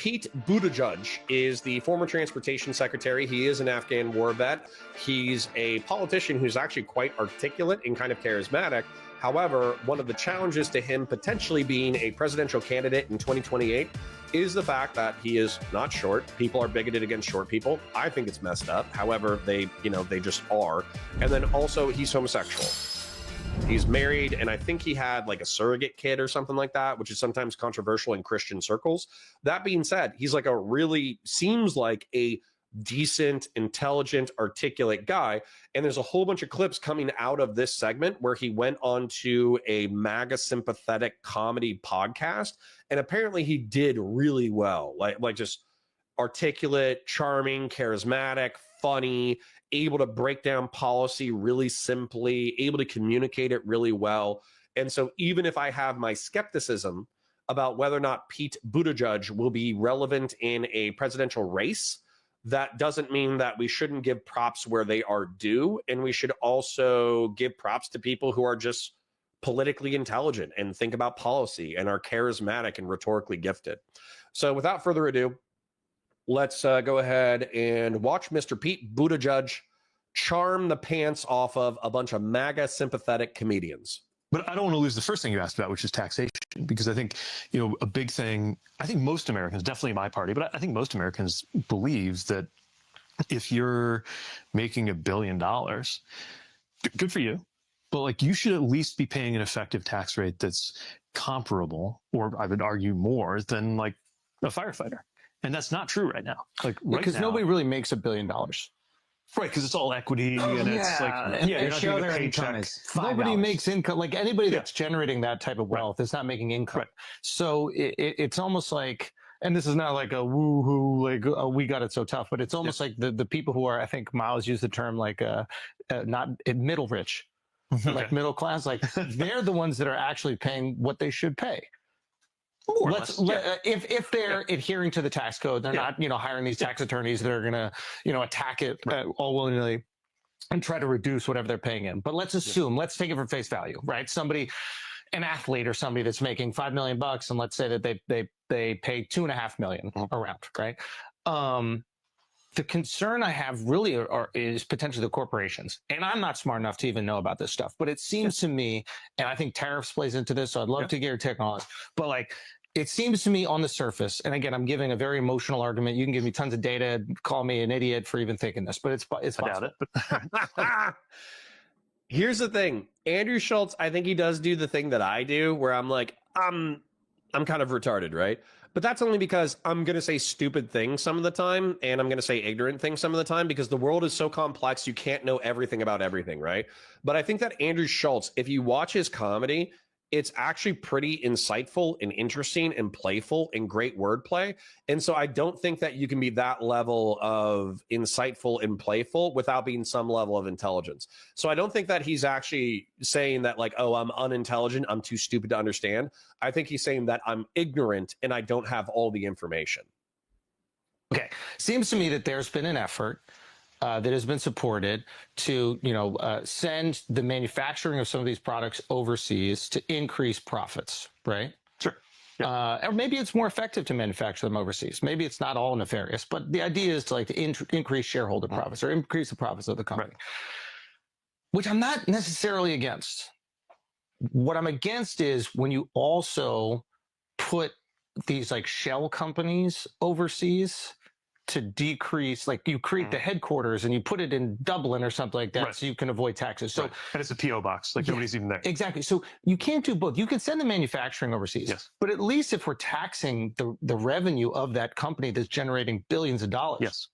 Pete Buttigieg is the former Transportation Secretary. He is an Afghan war vet. He's a politician who's actually quite articulate and kind of charismatic. However, one of the challenges to him potentially being a presidential candidate in 2028 is the fact that he is not short. People are bigoted against short people. I think it's messed up. However, they just are. And then also he's homosexual. He's married, and I think he had like a surrogate kid or something like that, which is sometimes controversial in Christian circles. That being said, he's like seems like a decent, intelligent, articulate guy. And there's a whole bunch of clips coming out of this segment where he went on to a MAGA sympathetic comedy podcast. And apparently he did really well, like just articulate, charming, charismatic, funny, able to break down policy really simply, able to communicate it really well. And so even if I have my skepticism about whether or not Pete Buttigieg will be relevant in a presidential race, that doesn't mean that we shouldn't give props where they are due. And we should also give props to people who are just politically intelligent and think about policy and are charismatic and rhetorically gifted. So without further ado, let's go ahead and watch Mr. Pete Buttigieg charm the pants off of a bunch of MAGA sympathetic comedians. But I don't want to lose the first thing you asked about, which is taxation, because I think, a big thing, I think most Americans, definitely my party, but I think most Americans believe that if you're making $1 billion, good for you, but like you should at least be paying an effective tax rate that's comparable, or I would argue more than like a firefighter. And that's not true right now. Because nobody really makes $1 billion. Right, because it's all equity, and it's like, you're not getting a paycheck. Nobody makes income. Like anybody that's generating that type of wealth is not making income. Right. So it's almost like, and this is not like a woo-hoo, like, oh, we got it so tough, but it's almost like the people who are, I think Miles used the term like, not middle rich, like middle class, like they're the ones that are actually paying what they should pay. If they're adhering to the tax code, they're not, hiring these tax attorneys that are going to, attack it all willy-nilly and try to reduce whatever they're paying in. But let's assume, let's take it for face value, right? An athlete or somebody that's making $5 million, and let's say that they pay $2.5 million around, right? The concern I have really is potentially the corporations. And I'm not smart enough to even know about this stuff, but it seems to me, and I think tariffs plays into this, so I'd love to get your take on it, but like, it seems to me on the surface, and again, I'm giving a very emotional argument. You can give me tons of data, call me an idiot for even thinking this, but it's possible. I doubt it. Here's the thing. Andrew Schulz, I think he does do the thing that I do, where I'm like, I'm kind of retarded, right? But that's only because I'm going to say stupid things some of the time, and I'm going to say ignorant things some of the time, because the world is so complex, you can't know everything about everything, right? But I think that Andrew Schulz, if you watch his comedy, it's actually pretty insightful and interesting and playful and great wordplay. And so I don't think that you can be that level of insightful and playful without being some level of intelligence. So I don't think that he's actually saying that like, oh, I'm unintelligent, I'm too stupid to understand. I think he's saying that I'm ignorant and I don't have all the information. Okay. Seems to me that there's been an effort that has been supported to, send the manufacturing of some of these products overseas to increase profits, right? Sure. Yeah. Or maybe it's more effective to manufacture them overseas. Maybe it's not all nefarious, but the idea is to increase shareholder profits or increase the profits of the company, which I'm not necessarily against. What I'm against is when you also put these like shell companies overseas to decrease, like you create the headquarters and you put it in Dublin or something like that, so you can avoid taxes. So, and it's a PO box, like nobody's even there. Exactly. So you can't do both. You can send the manufacturing overseas, but at least if we're taxing the revenue of that company that's generating billions of dollars,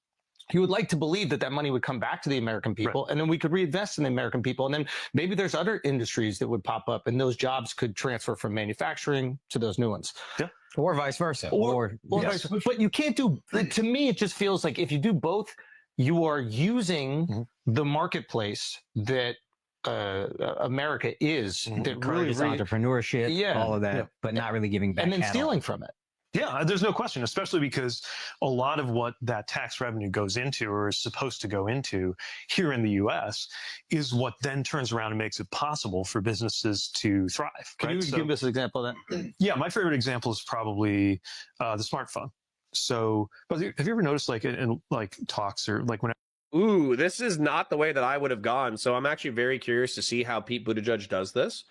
you would like to believe that money would come back to the American people, and then we could reinvest in the American people, and then maybe there's other industries that would pop up, and those jobs could transfer from manufacturing to those new ones. Yeah. Or vice versa. But you can't do, to me, it just feels like if you do both, you are using the marketplace that America is. That really entrepreneurship, all of that, but not really giving back. And then stealing from it. Yeah, there's no question, especially because a lot of what that tax revenue goes into or is supposed to go into here in the U.S. is what then turns around and makes it possible for businesses to thrive. Can you give us an example of that? Yeah, my favorite example is probably the smartphone. So, but have you ever noticed, like in like talks or like when? Ooh, this is not the way that I would have gone. So I'm actually very curious to see how Pete Buttigieg does this.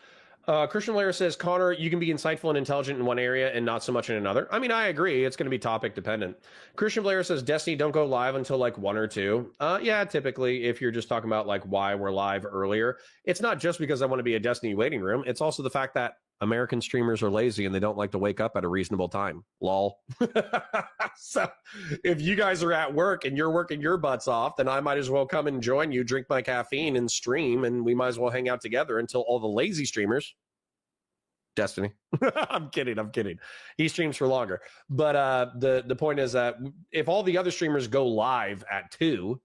Christian Blair says, Connor, you can be insightful and intelligent in one area and not so much in another. I mean, I agree. It's going to be topic dependent. Christian Blair says, Destiny, don't go live until like 1 or 2. Yeah, typically, if you're just talking about like why we're live earlier, it's not just because I want to be a Destiny waiting room. It's also the fact that American streamers are lazy and they don't like to wake up at a reasonable time. Lol. So if you guys are at work and you're working your butts off, then I might as well come and join you, drink my caffeine and stream, and we might as well hang out together until all the lazy streamers. Destiny. I'm kidding. He streams for longer. But the point is that if all the other streamers go live at 2,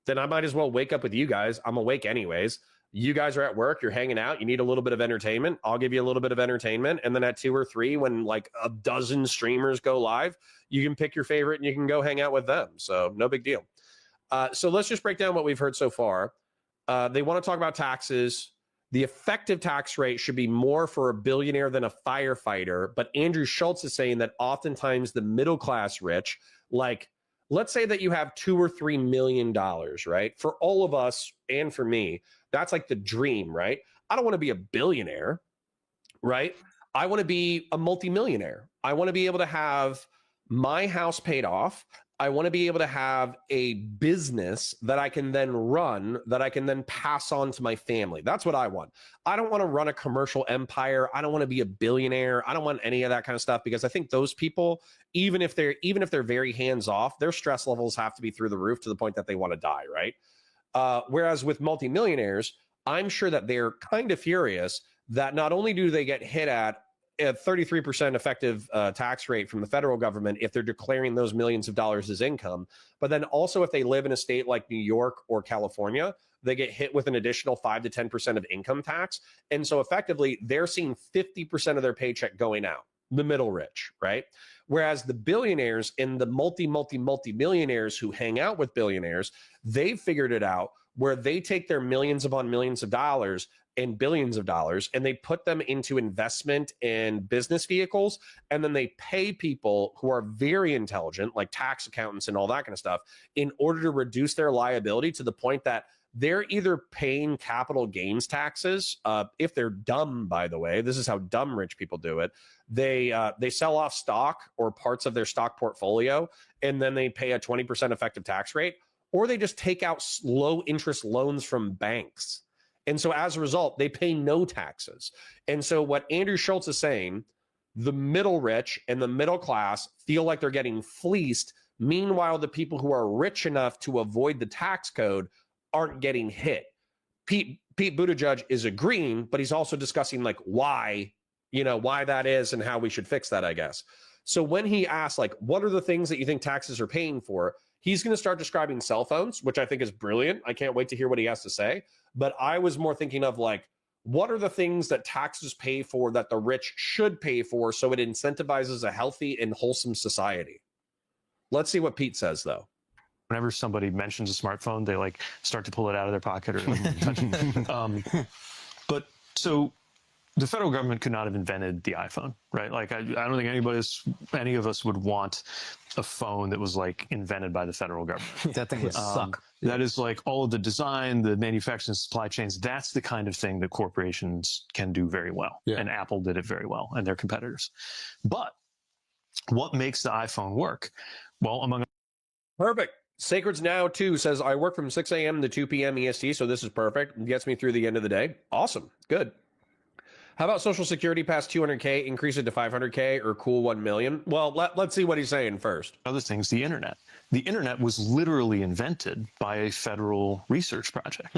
then I might as well wake up with you guys. I'm awake anyways. You guys are at work, you're hanging out, you need a little bit of entertainment. I'll give you a little bit of entertainment. And then at 2 or 3, when like a dozen streamers go live, you can pick your favorite and you can go hang out with them. So no big deal. So let's just break down what we've heard so far. They want to talk about taxes. The effective tax rate should be more for a billionaire than a firefighter. But Andrew Schulz is saying that oftentimes the middle class rich, like let's say that you have $2 or $3 million, right? For all of us and for me, that's like the dream, right? I don't want to be a billionaire, right? I want to be a multimillionaire. I want to be able to have my house paid off. I want to be able to have a business that I can then run, that I can then pass on to my family. That's what I want. I don't want to run a commercial empire. I don't want to be a billionaire. I don't want any of that kind of stuff, because I think those people, even if they're very hands off, their stress levels have to be through the roof to the point that they want to die, right? Whereas with multimillionaires, I'm sure that they're kind of furious that not only do they get hit at a 33% effective tax rate from the federal government if they're declaring those millions of dollars as income, but then also if they live in a state like New York or California, they get hit with an additional 5 to 10% of income tax. And so effectively, they're seeing 50% of their paycheck going out, the middle rich, right? Whereas the billionaires and the multi-millionaires who hang out with billionaires, they've figured it out where they take their millions upon millions of dollars and billions of dollars, and they put them into investment and business vehicles. And then they pay people who are very intelligent, like tax accountants and all that kind of stuff, in order to reduce their liability to the point that they're either paying capital gains taxes. If they're dumb, by the way, this is how dumb rich people do it. They sell off stock or parts of their stock portfolio, and then they pay a 20% effective tax rate, or they just take out low interest loans from banks. And so as a result, they pay no taxes. And so what Andrew Schulz is saying, the middle rich and the middle class feel like they're getting fleeced. Meanwhile, the people who are rich enough to avoid the tax code aren't getting hit. Pete Buttigieg is agreeing, but he's also discussing like why that is and how we should fix that, I guess. So when he asks, like, what are the things that you think taxes are paying for? He's going to start describing cell phones, which I think is brilliant. I can't wait to hear what he has to say. But I was more thinking of like, what are the things that taxes pay for that the rich should pay for so it incentivizes a healthy and wholesome society? Let's see what Pete says, though. Whenever somebody mentions a smartphone, they like start to pull it out of their pocket or touch it. But so the federal government could not have invented the iPhone, right? Like I don't think any of us would want a phone that was like invented by the federal government. That thing would suck. That is like all of the design, the manufacturing, supply chains. That's the kind of thing that corporations can do very well. Yeah. And Apple did it very well, and their competitors. But what makes the iPhone work? Well, Perfect. Sacred's Now, too, says, I work from 6 a.m. to 2 p.m. EST, so this is perfect. It gets me through the end of the day. Awesome. Good. How about Social Security past 200K, increase it to 500K, or cool 1 million? Well, let's see what he's saying first. Other things, the internet. The internet was literally invented by a federal research project.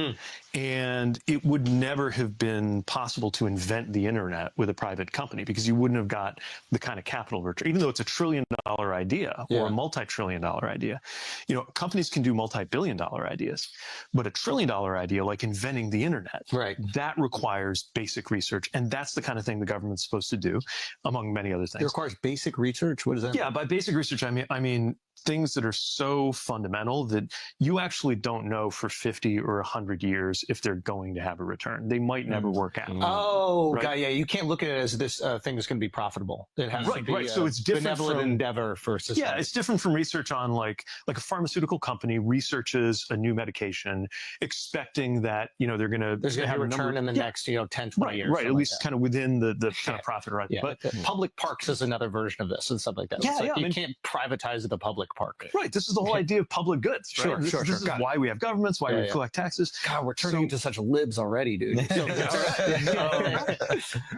And it would never have been possible to invent the internet with a private company because you wouldn't have got the kind of capital return, even though it's $1 trillion idea or a multi-trillion-dollar idea. You know, companies can do multi-billion-dollar ideas, but $1 trillion idea, like inventing the internet, that requires basic research. And that's the kind of thing the government's supposed to do, among many other things. It requires basic research? What does that mean? Yeah, by basic research, I mean things that are so fundamental that you actually don't know for 50 or 100 years if they're going to have a return. They might never work out. Oh, right? God, yeah. You can't look at it as this thing is going to be profitable. It has to be So it's different benevolent from endeavor for society. Yeah, it's different from research on like a pharmaceutical company researches a new medication, expecting that there's going to be a return in the next 10, 20 years. Right, at least kind of within the kind of profit, right? Yeah, but public parks is another version of this and stuff like that. You can't privatize the public park. Right. This is the whole idea of public goods. Right? This is why we have governments, why we collect taxes. God, we're turning into such libs already, dude.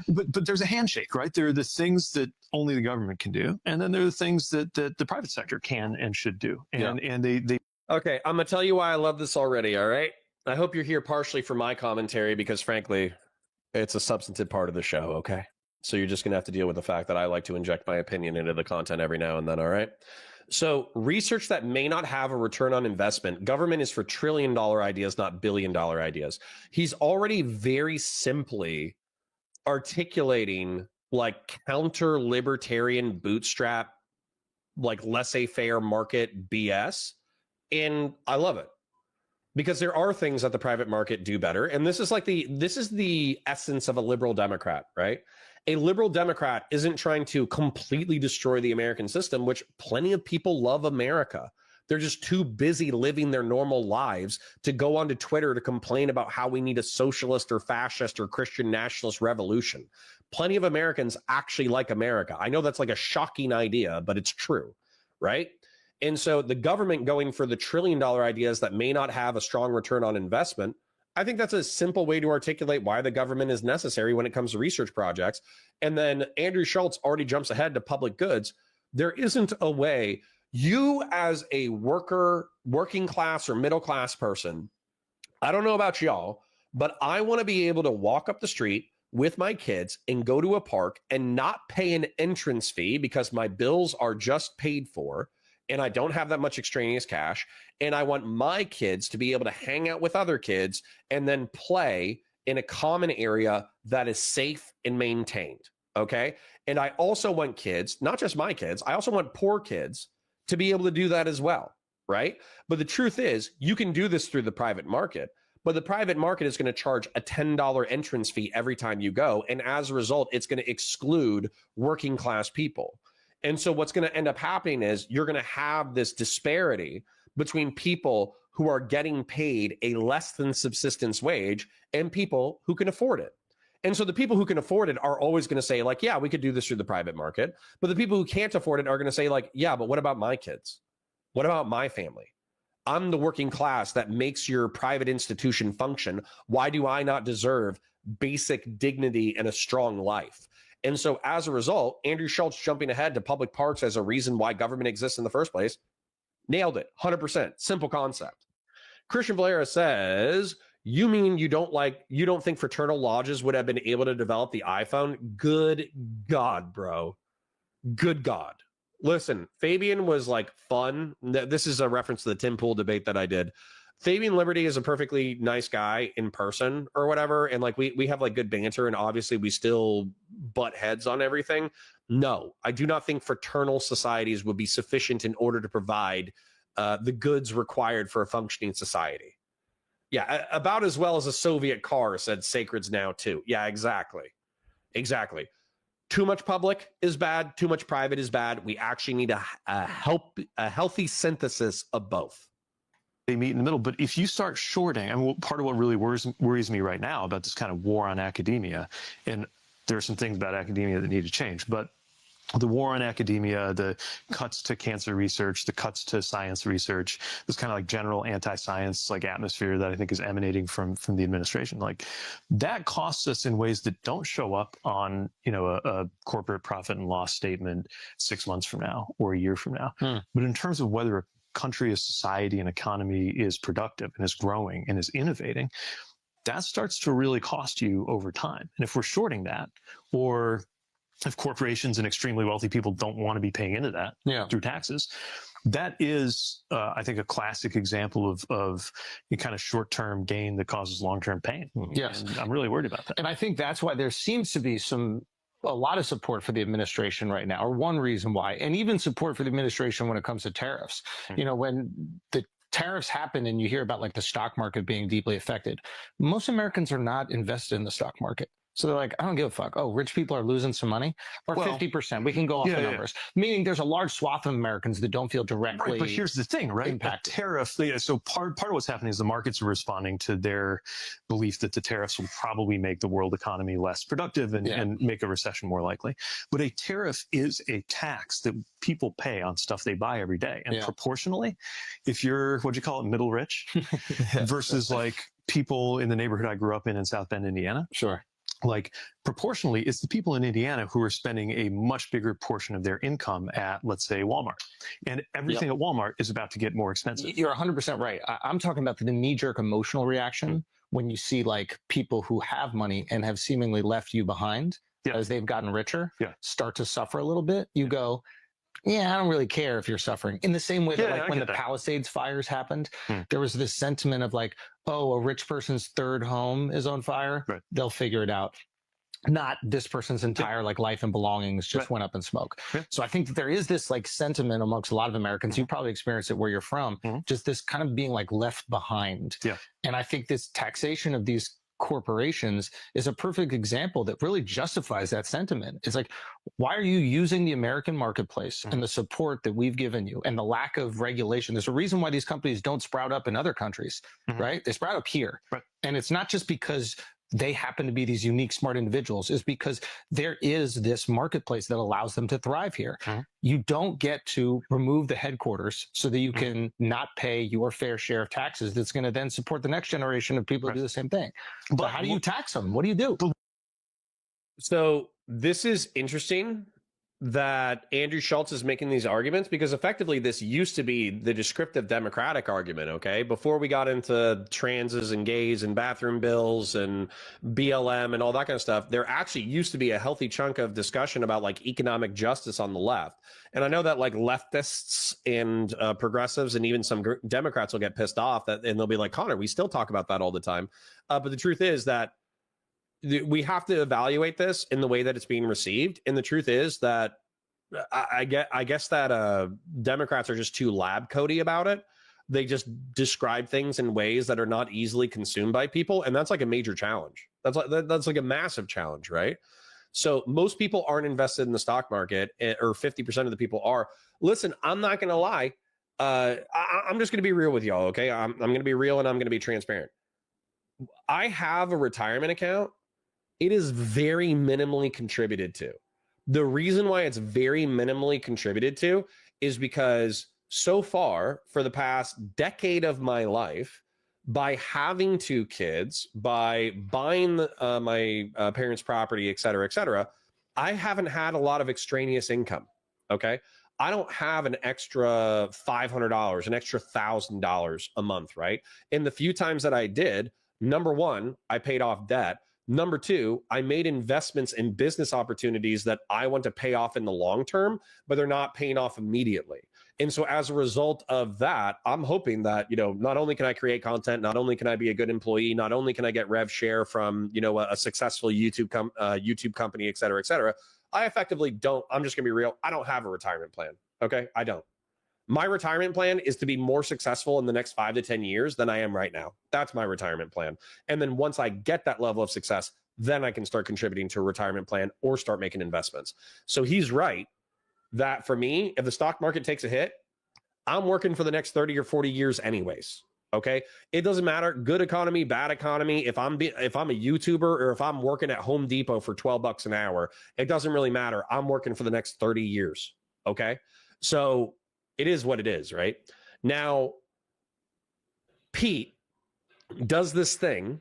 But there's a handshake, right? There are the things that only the government can do, and then there are the things that the private sector can and should do. And they Okay, I'm gonna tell you why I love this already. All right. I hope you're here partially for my commentary because, frankly, it's a substantive part of the show. Okay. So you're just gonna have to deal with the fact that I like to inject my opinion into the content every now and then. All right. So research that may not have a return on investment. Government is for $1 trillion ideas, not $1 billion ideas. He's already very simply articulating like counter libertarian bootstrap, like laissez-faire market BS. And I love it because there are things that the private market do better. And this is the essence of a liberal Democrat, right? A liberal Democrat isn't trying to completely destroy the American system, which plenty of people love America. They're just too busy living their normal lives to go onto Twitter to complain about how we need a socialist or fascist or Christian nationalist revolution. Plenty of Americans actually like America. I know that's like a shocking idea, but it's true, right? And so the government going for the $1 trillion ideas that may not have a strong return on investment, I think that's a simple way to articulate why the government is necessary when it comes to research projects. And then Andrew Schulz already jumps ahead to public goods. There isn't a way you as a working class or middle class person, I don't know about y'all, but I want to be able to walk up the street with my kids and go to a park and not pay an entrance fee because my bills are just paid for and I don't have that much extraneous cash. And I want my kids to be able to hang out with other kids and then play in a common area that is safe and maintained. Okay. And I also want kids, not just my kids, I also want poor kids to be able to do that as well. Right. But the truth is, you can do this through the private market, but the private market is going to charge a $10 entrance fee every time you go. And as a result, it's going to exclude working class people. And so what's going to end up happening is you're going to have this disparity between people who are getting paid a less than subsistence wage and people who can afford it. And so the people who can afford it are always going to say like, yeah, we could do this through the private market. But the people who can't afford it are going to say like, yeah, but what about my kids? What about my family? I'm the working class that makes your private institution function. Why do I not deserve basic dignity and a strong life? And so as a result, Andrew Schulz jumping ahead to public parks as a reason why government exists in the first place, nailed it, 100%, simple concept. Christian Valera says, you mean you don't think fraternal lodges would have been able to develop the iPhone? Good God, bro. Good God. Listen, Fabian was like fun. This is a reference to the Tim Pool debate that I did. Fabian Liberty is a perfectly nice guy in person or whatever. And like we have like good banter and obviously we still butt heads on everything. No, I do not think fraternal societies would be sufficient in order to provide the goods required for a functioning society. Yeah, about as well as a Soviet car, said Sacred's Now too. Yeah, exactly. Exactly. Too much public is bad. Too much private is bad. We actually need a healthy synthesis of both. They meet in the middle. But if you start shorting, I mean, part of what really worries me right now about this kind of war on academia, and there are some things about academia that need to change, but the war on academia, the cuts to cancer research, the cuts to science research, this kind of like general anti-science like atmosphere that I think is emanating from the administration, like that costs us in ways that don't show up on, a corporate profit and loss statement 6 months from now or a year from now. But in terms of whether a country, a society, an economy is productive and is growing and is innovating, that starts to really cost you over time. And if we're shorting that, or if corporations and extremely wealthy people don't want to be paying into that through taxes, that is, I think, a classic example of a kind of short-term gain that causes long-term pain. Yes. And I'm really worried about that. And I think that's why there seems to be some a lot of support for the administration right now, or one reason why, and even support for the administration when it comes to tariffs. You know, when the tariffs happen and you hear about like the stock market being deeply affected, most Americans are not invested in the stock market. So they're like, I don't give a fuck. Oh, rich people are losing some money, or 50%. We can go off the numbers. Meaning there's a large swath of Americans that don't feel directly. Right, but here's the thing, right? Impacted. Tariffs. So part of what's happening is the markets are responding to their belief that the tariffs will probably make the world economy less productive and make a recession more likely. But a tariff is a tax that people pay on stuff they buy every day, and proportionally, if you're what'd you call it, middle rich, versus like people in the neighborhood I grew up in South Bend, Indiana. Sure. Like proportionally, it's the people in Indiana who are spending a much bigger portion of their income at, let's say, Walmart. And everything at Walmart is about to get more expensive. You're 100% right. I'm talking about the knee-jerk emotional reaction when you see like people who have money and have seemingly left you behind as they've gotten richer start to suffer a little bit. You go, yeah, I don't really care if you're suffering. In the same way that like when the Palisades fires happened, there was this sentiment of like, oh, a rich person's third home is on fire. Right. They'll figure it out. Not this person's entire like life and belongings just went up in smoke. So I think that there is this like sentiment amongst a lot of Americans. You probably experienced it where you're from, just this kind of being like left behind. And I think this taxation of these corporations is a perfect example that really justifies that sentiment. It's like, why are you using the American marketplace and the support that we've given you and the lack of regulation? There's a reason why these companies don't sprout up in other countries, right? They sprout up here. And it's not just because they happen to be these unique, smart individuals, is because there is this marketplace that allows them to thrive here. You don't get to remove the headquarters so that you can not pay your fair share of taxes that's going to then support the next generation of people who do the same thing. But how do you tax them? What do you do? So this is interesting that Andrew Schulz is making these arguments, because effectively this used to be the descriptive Democratic argument, okay? Before we got into transes and gays and bathroom bills and BLM and all that kind of stuff, there actually used to be a healthy chunk of discussion about like economic justice on the left. And I know that like leftists and progressives and even some Democrats will get pissed off and they'll be like, Connor, we still talk about that all the time. But the truth is that we have to evaluate this in the way that it's being received. And the truth is that I guess that Democrats are just too lab coaty about it. They just describe things in ways that are not easily consumed by people. And that's like a major challenge. That's like a massive challenge, right? So most people aren't invested in the stock market, or 50% of the people are. Listen, I'm not going to lie. I'm just going to be real with y'all, okay? I'm going to be real and I'm going to be transparent. I have a retirement account. It is very minimally contributed to. The reason why it's very minimally contributed to is because so far, for the past decade of my life, by having two kids, by buying my parents' property, et cetera, I haven't had a lot of extraneous income, okay? I don't have an extra $500, an extra $1,000 a month, right? And the few times that I did, number one, I paid off debt. Number two, I made investments in business opportunities that I want to pay off in the long term, but they're not paying off immediately. And so as a result of that, I'm hoping that, you know, not only can I create content, not only can I be a good employee, not only can I get rev share from, you know, a successful YouTube company, et cetera, I effectively don't, I'm just gonna be real, I don't have a retirement plan, okay? I don't. My retirement plan is to be more successful in the next 5 to 10 years than I am right now. That's my retirement plan. And then once I get that level of success, then I can start contributing to a retirement plan or start making investments. So he's right that for me, if the stock market takes a hit, I'm working for the next 30 or 40 years anyways. Okay. It doesn't matter. Good economy, bad economy. If I'm a YouTuber or if I'm working at Home Depot for $12 an hour, it doesn't really matter. I'm working for the next 30 years. Okay. So it is what it is, right? Now, Pete does this thing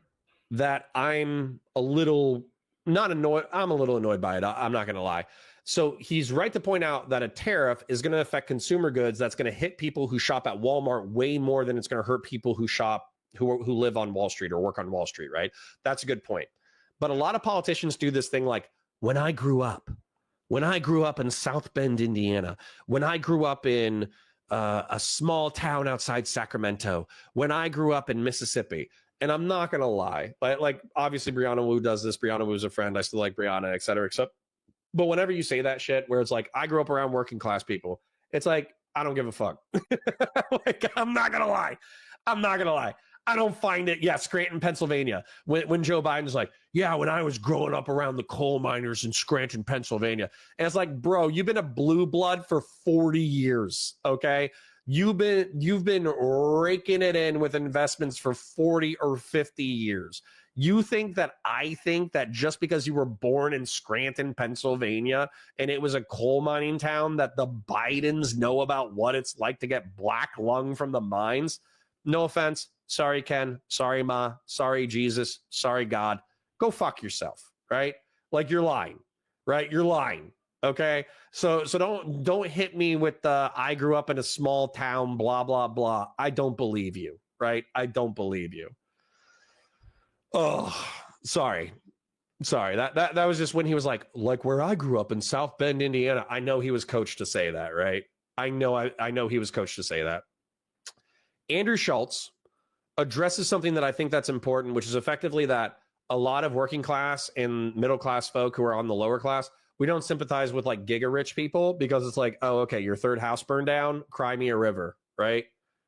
that I'm a little not annoyed. I'm a little annoyed by it. I'm not going to lie. So he's right to point out that a tariff is going to affect consumer goods. That's going to hit people who shop at Walmart way more than it's going to hurt people who live on Wall Street or work on Wall Street, right? That's a good point. But a lot of politicians do this thing like, when I grew up in South Bend, Indiana, when I grew up in a small town outside Sacramento, when I grew up in Mississippi, and I'm not going to lie, like obviously Brianna Wu does this. Brianna Wu's a friend. I still like Brianna, et cetera, But whenever you say that shit, where it's like, I grew up around working class people, it's like, I don't give a fuck. Like, I'm not gonna lie. I don't find it. Yeah, Scranton, Pennsylvania. When Joe Biden's like, yeah, when I was growing up around the coal miners in Scranton, Pennsylvania. And it's like, bro, you've been a blue blood for 40 years. Okay. You've been raking it in with investments for 40 or 50 years. You think that I think that just because you were born in Scranton, Pennsylvania, and it was a coal mining town, that the Bidens know about what it's like to get black lung from the mines? No offense. Sorry, Ken. Sorry, Ma. Sorry, Jesus. Sorry, God. Go fuck yourself, right? Like, you're lying, right? You're lying. Okay. So don't hit me with the I grew up in a small town, blah, blah, blah. I don't believe you, right? I don't believe you. Oh, sorry. That was just when he was like where I grew up in South Bend, Indiana. I know he was coached to say that, right? I know he was coached to say that. Andrew Schulz addresses something that I think that's important, which is effectively that a lot of working class and middle class folk who are on the lower class, we don't sympathize with like giga rich people because it's like, oh, okay, your third house burned down, cry me a river, right?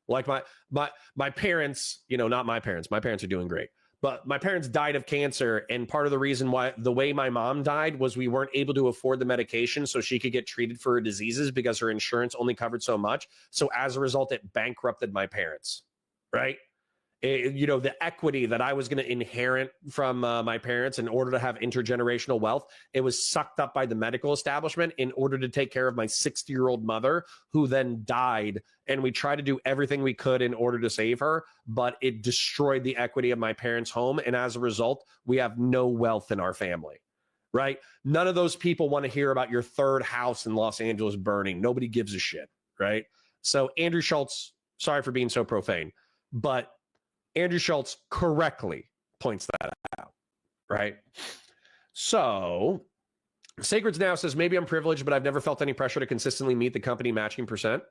Like my parents, not my parents. My parents are doing great. But my parents died of cancer, and part of the reason why the way my mom died was we weren't able to afford the medication so she could get treated for her diseases because her insurance only covered so much. So as a result, it bankrupted my parents, right? The equity that I was going to inherit from my parents in order to have intergenerational wealth, it was sucked up by the medical establishment in order to take care of my 60-year-old mother, who then died. And we tried to do everything we could in order to save her, but it destroyed the equity of my parents' home. And as a result, we have no wealth in our family, right? None of those people want to hear about your third house in Los Angeles burning. Nobody gives a shit, right? So Andrew Schulz, sorry for being so profane, but Andrew Schulz correctly points that out, right? So Sacreds now says, maybe I'm privileged, but I've never felt any pressure to consistently meet the company matching percent.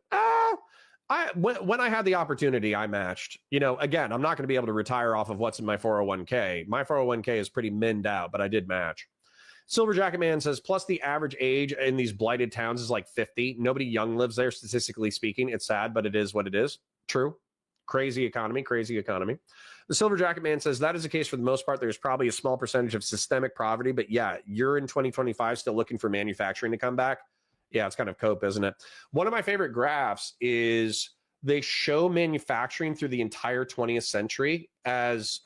When I had the opportunity, I matched. Again, I'm not going to be able to retire off of what's in my 401k. My 401k is pretty minned out, but I did match. Silver Jacket Man says, plus the average age in these blighted towns is like 50. Nobody young lives there, statistically speaking. It's sad, but it is what it is. True. Crazy economy. The Silver Jacket Man says that is the case for the most part. There's probably a small percentage of systemic poverty, but yeah, you're in 2025 still looking for manufacturing to come back. Yeah, it's kind of cope, isn't it? One of my favorite graphs is they show manufacturing through the entire 20th century as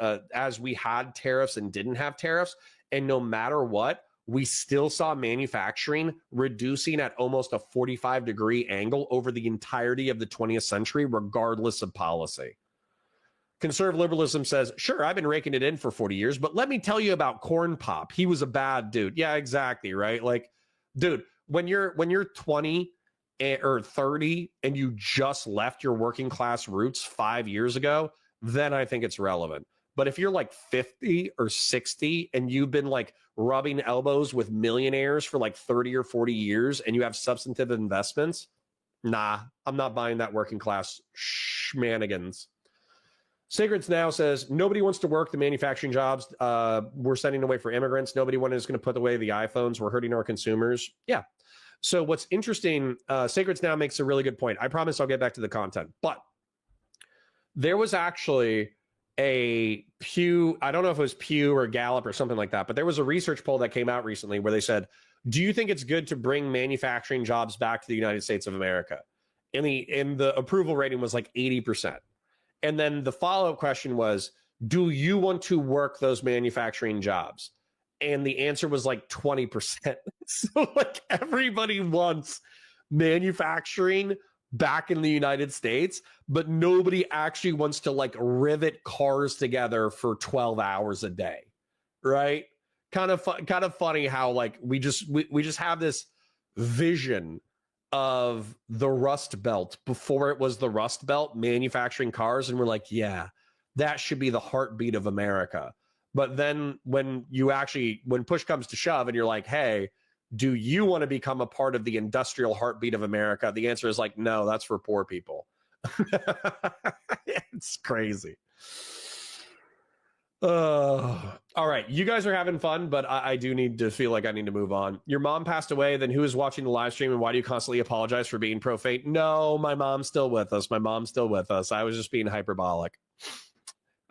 we had tariffs and didn't have tariffs. And no matter what, we still saw manufacturing reducing at almost a 45-degree angle over the entirety of the 20th century, regardless of policy. Conservative liberalism says, sure, I've been raking it in for 40 years, but let me tell you about Corn Pop. He was a bad dude. Yeah, exactly, right? Like, dude, when you're 20 or 30 and you just left your working class roots 5 years ago, then I think it's relevant. But if you're like 50 or 60 and you've been like rubbing elbows with millionaires for like 30 or 40 years and you have substantive investments, nah, I'm not buying that working class shenanigans. Sacreds now says, nobody wants to work the manufacturing jobs we're sending away for immigrants. Nobody is going to put away the iPhones. We're hurting our consumers. Yeah. So what's interesting, Sacreds now makes a really good point. I promise I'll get back to the content. But there was actually a Pew, I don't know if it was Pew or Gallup or something like that, but there was a research poll that came out recently where they said, do you think it's good to bring manufacturing jobs back to the United States of America? And the approval rating was like 80%. And then the follow-up question was, do you want to work those manufacturing jobs? And the answer was like 20%. So like everybody wants manufacturing back in the United States, but nobody actually wants to like rivet cars together for 12 hours a day, right? Kind of funny how like we just have this vision of the Rust Belt before it was the Rust Belt, manufacturing cars, and we're like, yeah, that should be the heartbeat of America. But then when push comes to shove and you're like, hey, do you want to become a part of the industrial heartbeat of America? The answer is like, no, that's for poor people. It's crazy. All right. You guys are having fun, but I do need to feel like I need to move on. Your mom passed away. Then who is watching the live stream and why do you constantly apologize for being profane? No, my mom's still with us. My mom's still with us. I was just being hyperbolic.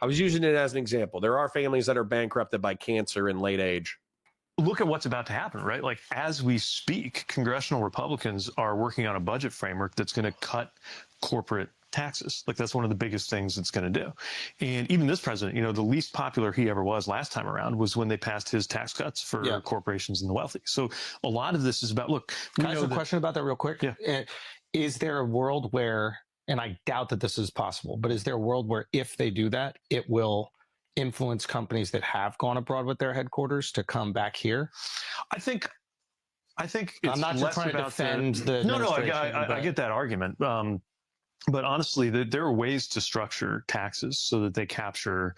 I was using it as an example. There are families that are bankrupted by cancer in late age. Look at what's about to happen, right? Like, as we speak, congressional Republicans are working on a budget framework that's going to cut corporate taxes. Like, that's one of the biggest things it's going to do. And even this president, you know, the least popular he ever was last time around was when they passed his tax cuts for corporations and the wealthy. So a lot of this is about, look, can I ask a question about that real quick? Yeah. Is there a world where, and I doubt that this is possible, but is there a world where if they do that, it will influence companies that have gone abroad with their headquarters to come back here? I think it's I'm not just trying to defend the no, I get that argument. But honestly, there are ways to structure taxes so that they capture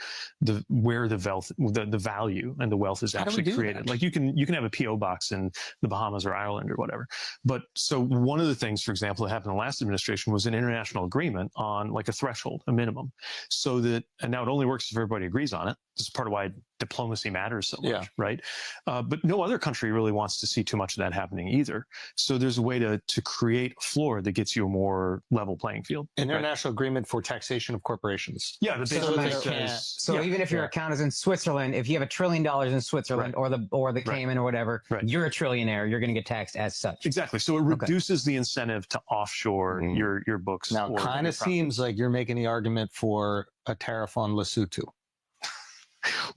where the value and the wealth is actually created. Like, you can have a PO box in the Bahamas or Ireland or whatever. But so one of the things, for example, that happened in the last administration was an international agreement on like a threshold, a minimum, so that, and now it only works if everybody agrees on it. This is part of why diplomacy matters so much, right? But no other country really wants to see too much of that happening either. So there's a way to create a floor that gets you a more level playing field. An international agreement for taxation of corporations. Yeah, but so even if your account is in Switzerland, if you have $1 trillion in Switzerland or the Cayman or whatever, you're a trillionaire. You're going to get taxed as such. Exactly. So it reduces the incentive to offshore your books. Now, kind of seems like you're making the argument for a tariff on Lesotho.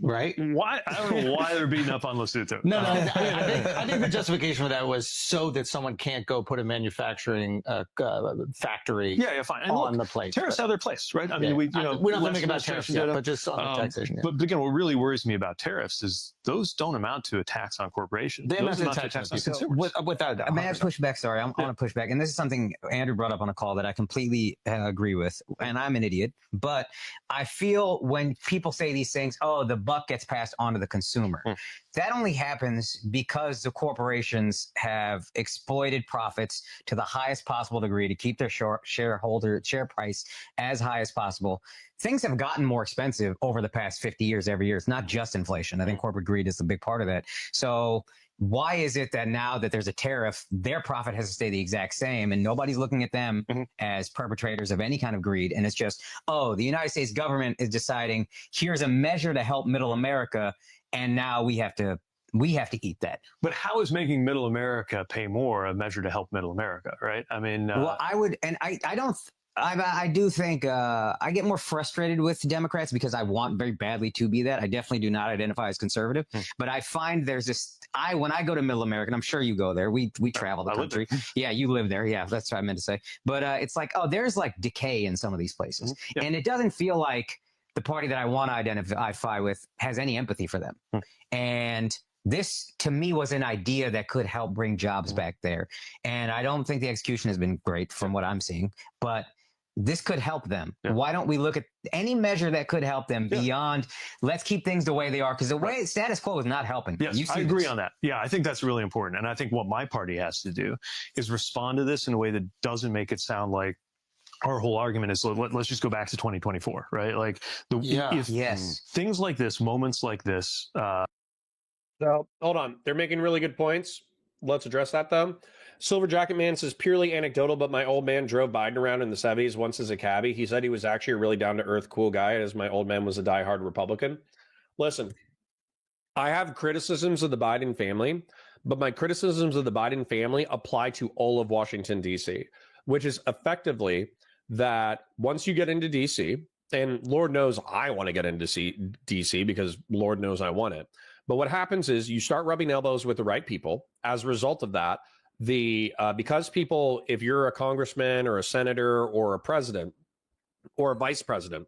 Right? Why? I don't know why they're beating up on Lesotho. No, I think the justification for that was so that someone can't go put a manufacturing factory fine. on the place. Tariffs have their place, right? I mean, we're not thinking about tariffs yet, but just on the taxation. But again, what really worries me about tariffs is those don't amount to a tax on corporations. They amount to a tax on consumers. Without doubt. May I push back? Sorry, I want to push back. And this is something Andrew brought up on a call that I completely agree with. And I'm an idiot. But I feel when people say these things, oh, the buck gets passed on to the consumer. That only happens because the corporations have exploited profits to the highest possible degree to keep their share price as high as possible. Things have gotten more expensive over the past 50 years every year. It's not just inflation. I think corporate greed is a big part of that. So why is it that now that there's a tariff, their profit has to stay the exact same and nobody's looking at them as perpetrators of any kind of greed? And it's just, oh, the United States government is deciding here's a measure to help middle America, and now we have to eat that. But how is making middle America pay more a measure to help middle America, right? I mean, well, I would, and I do think I get more frustrated with Democrats because I want very badly to be that. I definitely do not identify as conservative, but I find there's this. When I go to Middle America, and I'm sure you go there. We travel the country. Yeah, you live there. Yeah, that's what I meant to say. But it's like, oh, there's like decay in some of these places, and it doesn't feel like the party that I want to identify with has any empathy for them. And this, to me, was an idea that could help bring jobs back there. And I don't think the execution has been great from what I'm seeing, but this could help them. Why don't we look at any measure that could help them beyond let's keep things the way they are? Because the way status quo is not helping. Yes, I agree on that. Yeah, I think that's really important. And I think what my party has to do is respond to this in a way that doesn't make it sound like our whole argument is let's just go back to 2024, right? Like things like this, moments like this. So hold on, they're making really good points. Let's address that though. Silver Jacket Man says, purely anecdotal, but my old man drove Biden around in the 70s once as a cabbie. He said he was actually a really down-to-earth, cool guy, as my old man was a diehard Republican. Listen, I have criticisms of the Biden family, but my criticisms of the Biden family apply to all of Washington, D.C., which is effectively that once you get into D.C., and Lord knows I want to get into D.C. because Lord knows I want it. But what happens is you start rubbing elbows with the right people. As a result of that, because people, if you're a congressman or a senator or a president or a vice president,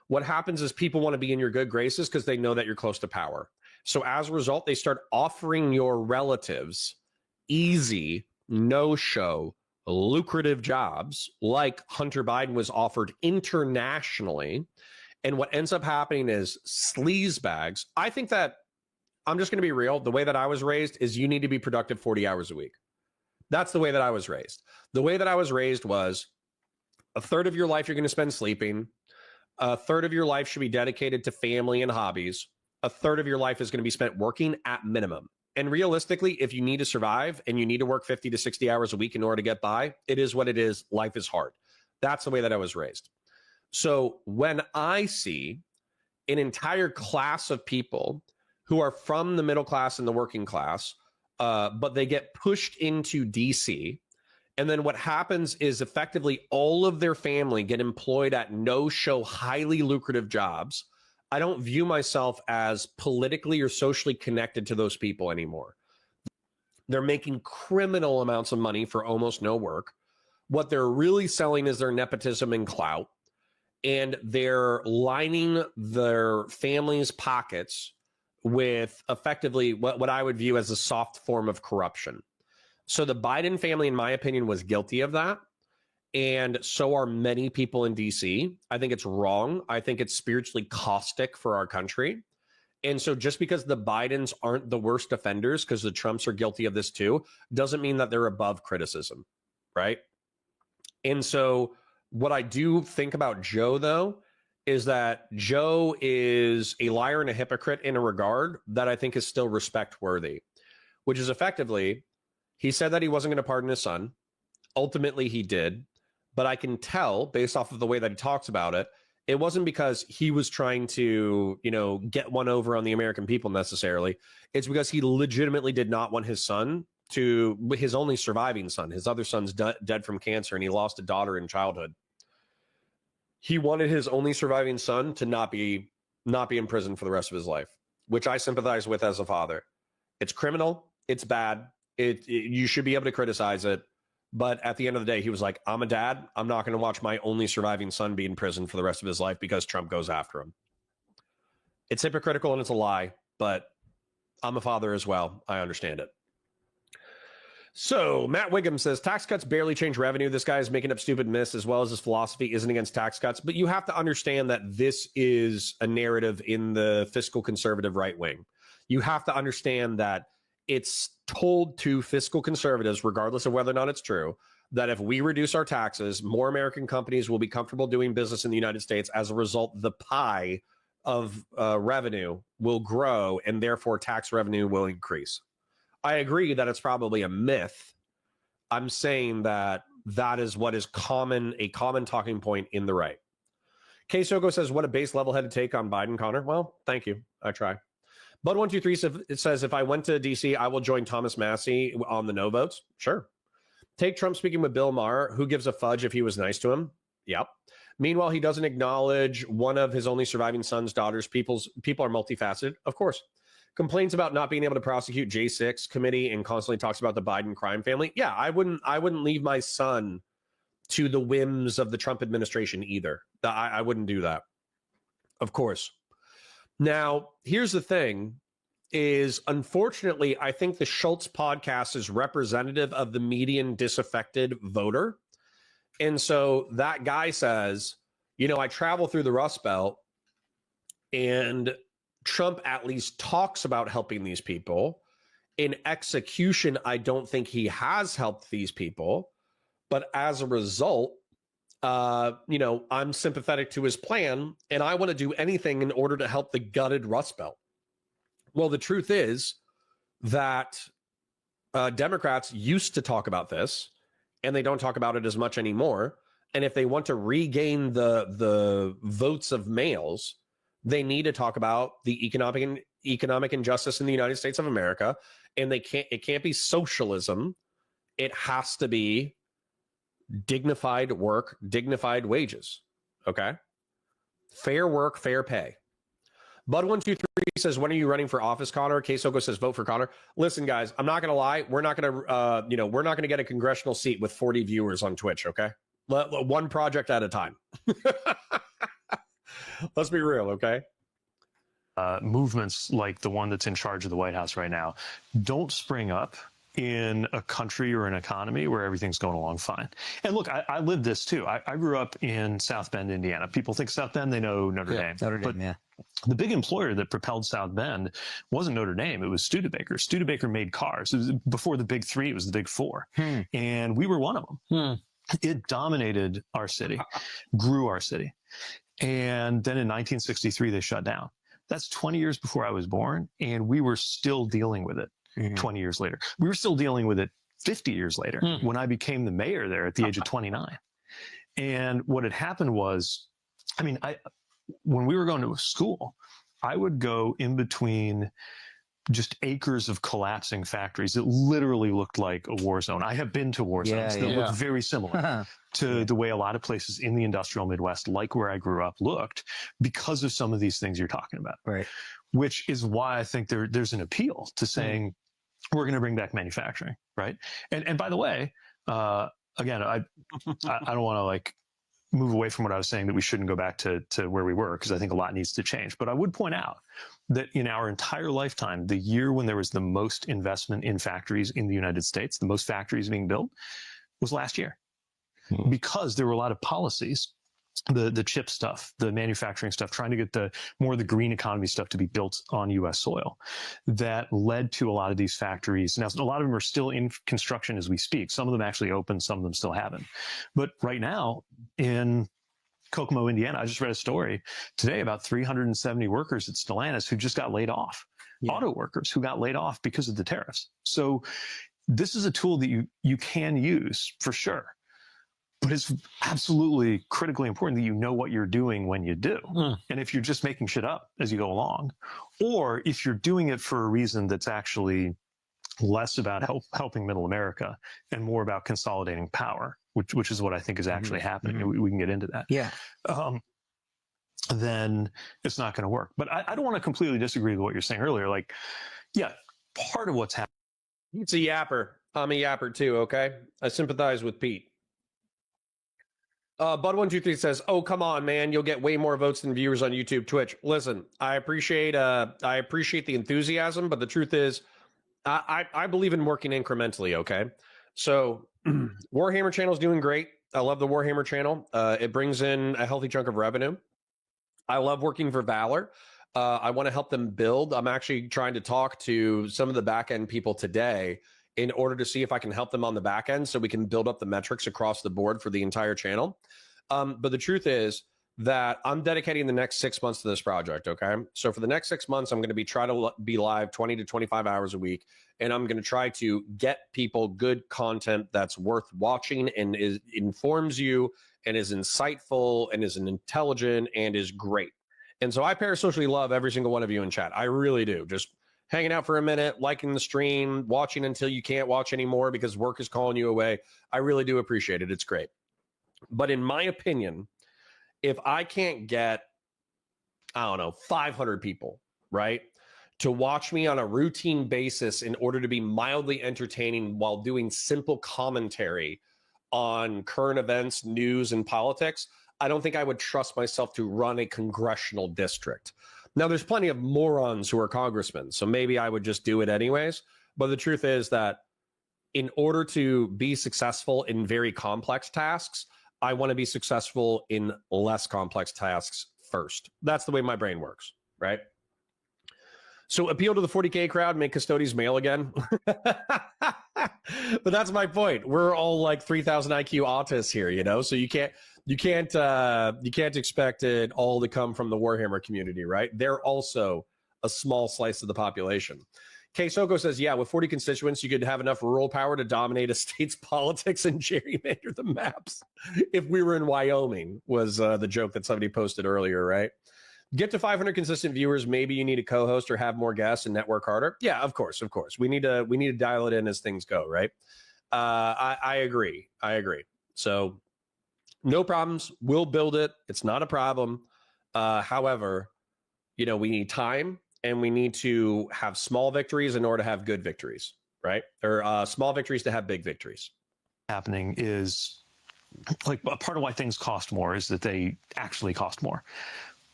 what happens is people want to be in your good graces because they know that you're close to power. So as a result, they start offering your relatives easy, no-show, lucrative jobs like Hunter Biden was offered internationally. And what ends up happening is sleazebags. I think that, I'm just going to be real, the way that I was raised is you need to be productive 40 hours a week. That's the way that I was raised. The way that I was raised was a third of your life you're going to spend sleeping. A third of your life should be dedicated to family and hobbies. A third of your life is going to be spent working at minimum. And realistically, if you need to survive and you need to work 50 to 60 hours a week in order to get by, it is what it is. Life is hard. That's the way that I was raised. So when I see an entire class of people who are from the middle class and the working class, but they get pushed into DC, and then what happens is effectively all of their family get employed at no-show, highly lucrative jobs. I don't view myself as politically or socially connected to those people anymore. They're making criminal amounts of money for almost no work. What they're really selling is their nepotism and clout, and they're lining their families' pockets with effectively what I would view as a soft form of corruption. So the Biden family, in my opinion, was guilty of that. And so are many people in DC. I think it's wrong. I think it's spiritually caustic for our country. And so just because the Bidens aren't the worst offenders, because the Trumps are guilty of this too, doesn't mean that they're above criticism, right? And so what I do think about Joe, though, is that Joe is a liar and a hypocrite in a regard that I think is still respect worthy, which is effectively, he said that he wasn't going to pardon his son. Ultimately, he did. But I can tell, based off of the way that he talks about it, it wasn't because he was trying to, get one over on the American people necessarily. It's because he legitimately did not want his son his only surviving son. His other son's dead from cancer, and he lost a daughter in childhood. He wanted his only surviving son to not be in prison for the rest of his life, which I sympathize with as a father. It's criminal. It's bad. You should be able to criticize it. But at the end of the day, he was like, I'm a dad. I'm not going to watch my only surviving son be in prison for the rest of his life because Trump goes after him. It's hypocritical and it's a lie, but I'm a father as well. I understand it. So Matt Wiggum says, tax cuts barely change revenue. This guy is making up stupid myths, as well as his philosophy isn't against tax cuts. But you have to understand that this is a narrative in the fiscal conservative right wing. You have to understand that it's told to fiscal conservatives, regardless of whether or not it's true, that if we reduce our taxes, more American companies will be comfortable doing business in the United States. As a result, the pie of revenue will grow, and therefore tax revenue will increase. I agree that it's probably a myth. I'm saying that that is what is a common talking point in the right. K Soko says, what a base level-headed take on Biden, Connor. Well, thank you. I try. Bud123 it says, if I went to DC, I will join Thomas Massey on the no votes. Sure. Take Trump speaking with Bill Maher. Who gives a fudge if he was nice to him? Yep. Meanwhile, he doesn't acknowledge one of his only surviving son's daughters. People are multifaceted, of course. Complains about not being able to prosecute J6 committee and constantly talks about the Biden crime family. Yeah, I wouldn't leave my son to the whims of the Trump administration either. I wouldn't do that. Of course. Now, here's the thing is, unfortunately, I think the Schulz podcast is representative of the median disaffected voter. And so that guy says, I travel through the Rust Belt, and Trump at least talks about helping these people. In execution, I don't think he has helped these people. But as a result, I'm sympathetic to his plan, and I want to do anything in order to help the gutted Rust Belt. Well, the truth is that Democrats used to talk about this, and they don't talk about it as much anymore. And if they want to regain the votes of males, they need to talk about the economic injustice in the United States of America. And it can't be socialism. It has to be dignified work, dignified wages. Okay. Fair work, fair pay. Bud123 says, when are you running for office, Connor? K-Soko says, vote for Connor. Listen, guys, I'm not going to lie. We're not going to get a congressional seat with 40 viewers on Twitch. Okay. One project at a time. Let's be real. Okay. Movements like the one that's in charge of the White House right now don't spring up in a country or an economy where everything's going along fine. And look, I lived this too. I grew up in South Bend, Indiana. People think South Bend, they know Notre Dame. Notre Dame, yeah. The big employer that propelled South Bend wasn't Notre Dame. It was Studebaker. Studebaker made cars. It was before the big three, it was the big four. And we were one of them. It dominated our city, grew our city. And then in 1963, they shut down. That's 20 years before I was born, and we were still dealing with it 20 years later. We were still dealing with it 50 years later when I became the mayor there at the age of 29. And what had happened was, I mean, when we were going to school, I would go in between just acres of collapsing factories that literally looked like a war zone. I have been to war zones that look very similar to the way a lot of places in the industrial Midwest, like where I grew up, looked because of some of these things you're talking about. Right. Which is why I think there's an appeal to saying we're going to bring back manufacturing, right? And by the way, again, I don't want to like move away from what I was saying that we shouldn't go back to where we were, because I think a lot needs to change. But I would point out that in our entire lifetime, the year when there was the most investment in factories in the United States, the most factories being built, was last year. Because there were a lot of policies, the chip stuff, the manufacturing stuff, trying to get more of the green economy stuff to be built on U.S. soil, that led to a lot of these factories. Now, a lot of them are still in construction as we speak. Some of them actually open, some of them still haven't. But right now in Kokomo, Indiana, I just read a story today about 370 workers at Stellantis who just got laid off. Auto workers who got laid off because of the tariffs. So this is a tool that you can use for sure. But it's absolutely critically important that you know what you're doing when you do. And if you're just making shit up as you go along, or if you're doing it for a reason that's actually less about helping middle America and more about consolidating power, which is what I think is actually happening. We can get into that. Then it's not going to work. But I don't want to completely disagree with what you're saying earlier. Like, yeah, part of what's happening. It's a yapper. I'm a yapper too, okay? I sympathize with Pete. Bud123 says, "Oh, come on, man! You'll get way more votes than viewers on YouTube, Twitch." Listen, I appreciate the enthusiasm, but the truth is, I believe in working incrementally. Okay, so Warhammer channel is doing great. I love the Warhammer channel. It brings in a healthy chunk of revenue. I love working for Valor. I want to help them build. I'm actually trying to talk to some of the back end people today in order to see if I can help them on the back end so we can build up the metrics across the board for the entire channel. But the truth is that I'm dedicating the next 6 months to this project, okay? So for the next 6 months, I'm going to try to be live 20 to 25 hours a week, and I'm going to try to get people good content that's worth watching and informs you and is insightful and is intelligent and is great. And so I parasocially love every single one of you in chat. I really do. Just hanging out for a minute, liking the stream, watching until you can't watch anymore because work is calling you away. I really do appreciate it. It's great. But in my opinion, if I can't get, 500 people, right, to watch me on a routine basis in order to be mildly entertaining while doing simple commentary on current events, news, and politics, I don't think I would trust myself to run a congressional district. Now, there's plenty of morons who are congressmen, so maybe I would just do it anyways. But the truth is that in order to be successful in very complex tasks, I want to be successful in less complex tasks first. That's the way my brain works, right? So appeal to the 40K crowd, make custodies male again. But that's my point. We're all like 3,000 IQ autists here, you know? So you can't expect it all to come from the Warhammer community, right? They're also a small slice of the population. K Soko says, yeah, with 40 constituents, you could have enough rural power to dominate a state's politics and gerrymander the maps. If we were in Wyoming, was the joke that somebody posted earlier, right? Get to 500 consistent viewers. Maybe you need a co-host or have more guests and network harder. Yeah, of course. We need to dial it in as things go, right? I agree. So no problems. We'll build it. It's not a problem. However, we need time and we need to have small victories in order to have good victories, right? Or small victories to have big victories. Happening is like a part of why things cost more is that they actually cost more.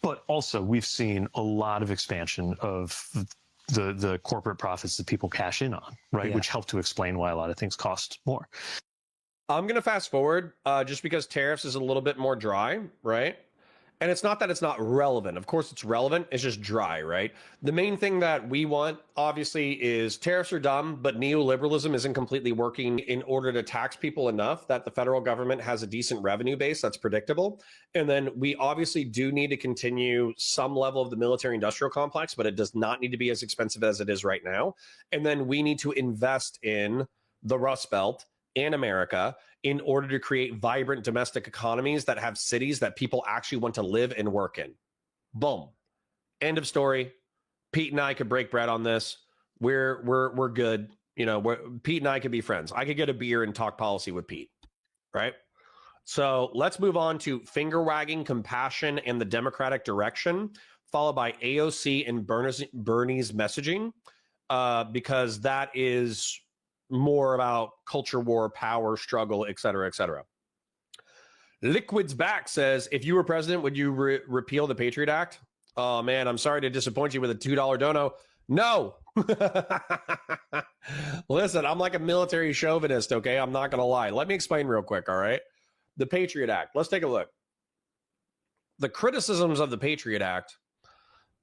But also, we've seen a lot of expansion of the corporate profits that people cash in on, right? Yeah. Which help to explain why a lot of things cost more. I'm going to fast forward just because tariffs is a little bit more dry, right? And it's not that it's not relevant. Of course, it's relevant. It's just dry, right? The main thing that we want, obviously, is tariffs are dumb, but neoliberalism isn't completely working in order to tax people enough that the federal government has a decent revenue base that's predictable. And then we obviously do need to continue some level of the military industrial complex, but it does not need to be as expensive as it is right now. And then we need to invest in the Rust Belt in America in order to create vibrant domestic economies that have cities that people actually want to live and work in. Boom. End of story. Pete and I could break bread on this. We're good. You know, Pete and I could be friends. I could get a beer and talk policy with Pete, right? So let's move on to finger wagging, compassion, and the Democratic direction, followed by AOC and Bernie's messaging, because that is more about culture war, power struggle, et cetera, et cetera. Liquids Back says, if you were president, would you repeal the Patriot Act? Oh, man, I'm sorry to disappoint you with a $2 dono. No. Listen, I'm like a military chauvinist, okay? I'm not going to lie. Let me explain real quick, all right? The Patriot Act. Let's take a look. The criticisms of the Patriot Act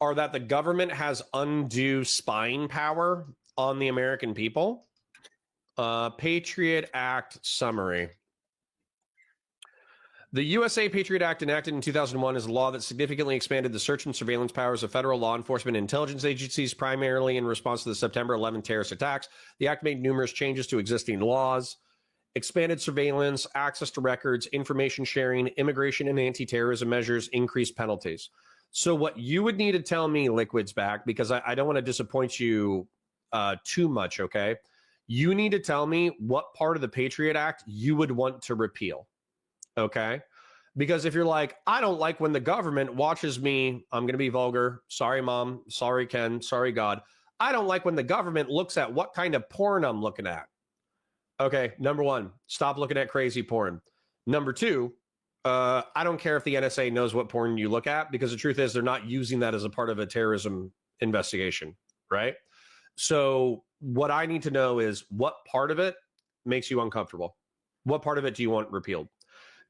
are that the government has undue spying power on the American people. Patriot Act summary. The USA Patriot Act, enacted in 2001, is a law that significantly expanded the search and surveillance powers of federal law enforcement and intelligence agencies, primarily in response to the September 11th terrorist attacks. The act made numerous changes to existing laws, expanded surveillance, access to records, information sharing, immigration and anti-terrorism measures, increased penalties. So what you would need to tell me, Liquids Back, because I don't want to disappoint you too much, okay? You need to tell me what part of the Patriot Act you would want to repeal, okay? Because if you're like, I don't like when the government watches me, I'm going to be vulgar. Sorry, Mom. Sorry, Ken. Sorry, God. I don't like when the government looks at what kind of porn I'm looking at. Okay, number one, stop looking at crazy porn. Number two, I don't care if the NSA knows what porn you look at, because the truth is they're not using that as a part of a terrorism investigation, right? So what I need to know is what part of it makes you uncomfortable? What part of it do you want repealed?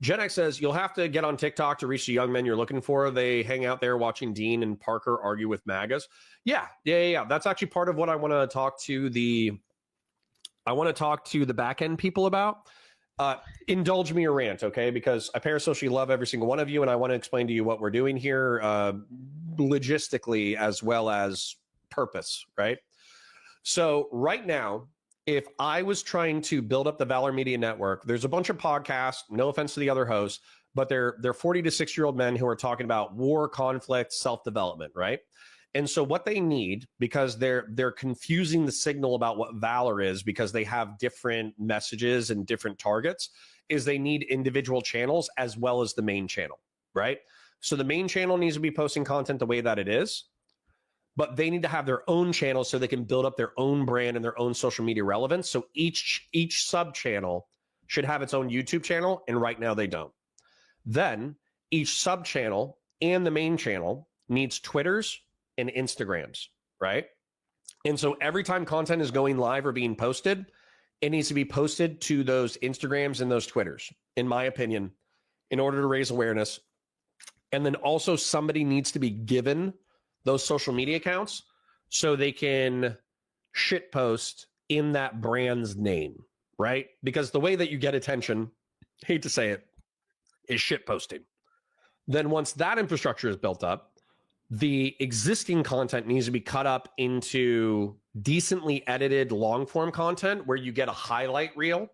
Gen X says, you'll have to get on TikTok to reach the young men you're looking for. They hang out there watching Dean and Parker argue with MAGAs. Yeah. That's actually part of what I want to talk to the back end people about. Indulge me a rant, okay? Because I parasocially love every single one of you, and I want to explain to you what we're doing here logistically as well as purpose, right? So right now, if I was trying to build up the Valor Media Network, there's a bunch of podcasts, no offense to the other hosts, but they're 40 to 60-year-old men who are talking about war, conflict, self-development, right? And so what they need, because they're confusing the signal about what Valor is, because they have different messages and different targets, is they need individual channels as well as the main channel, right? So the main channel needs to be posting content the way that it is, but they need to have their own channel so they can build up their own brand and their own social media relevance. So each sub channel should have its own YouTube channel, and right now they don't. Then each sub channel and the main channel needs Twitters and Instagrams, right? And so every time content is going live or being posted, it needs to be posted to those Instagrams and those Twitters, in my opinion, in order to raise awareness. And then also somebody needs to be given those social media accounts so they can shit post in that brand's name, right? Because the way that you get attention, hate to say it, is shit posting. Then once that infrastructure is built up, the existing content needs to be cut up into decently edited long form content where you get a highlight reel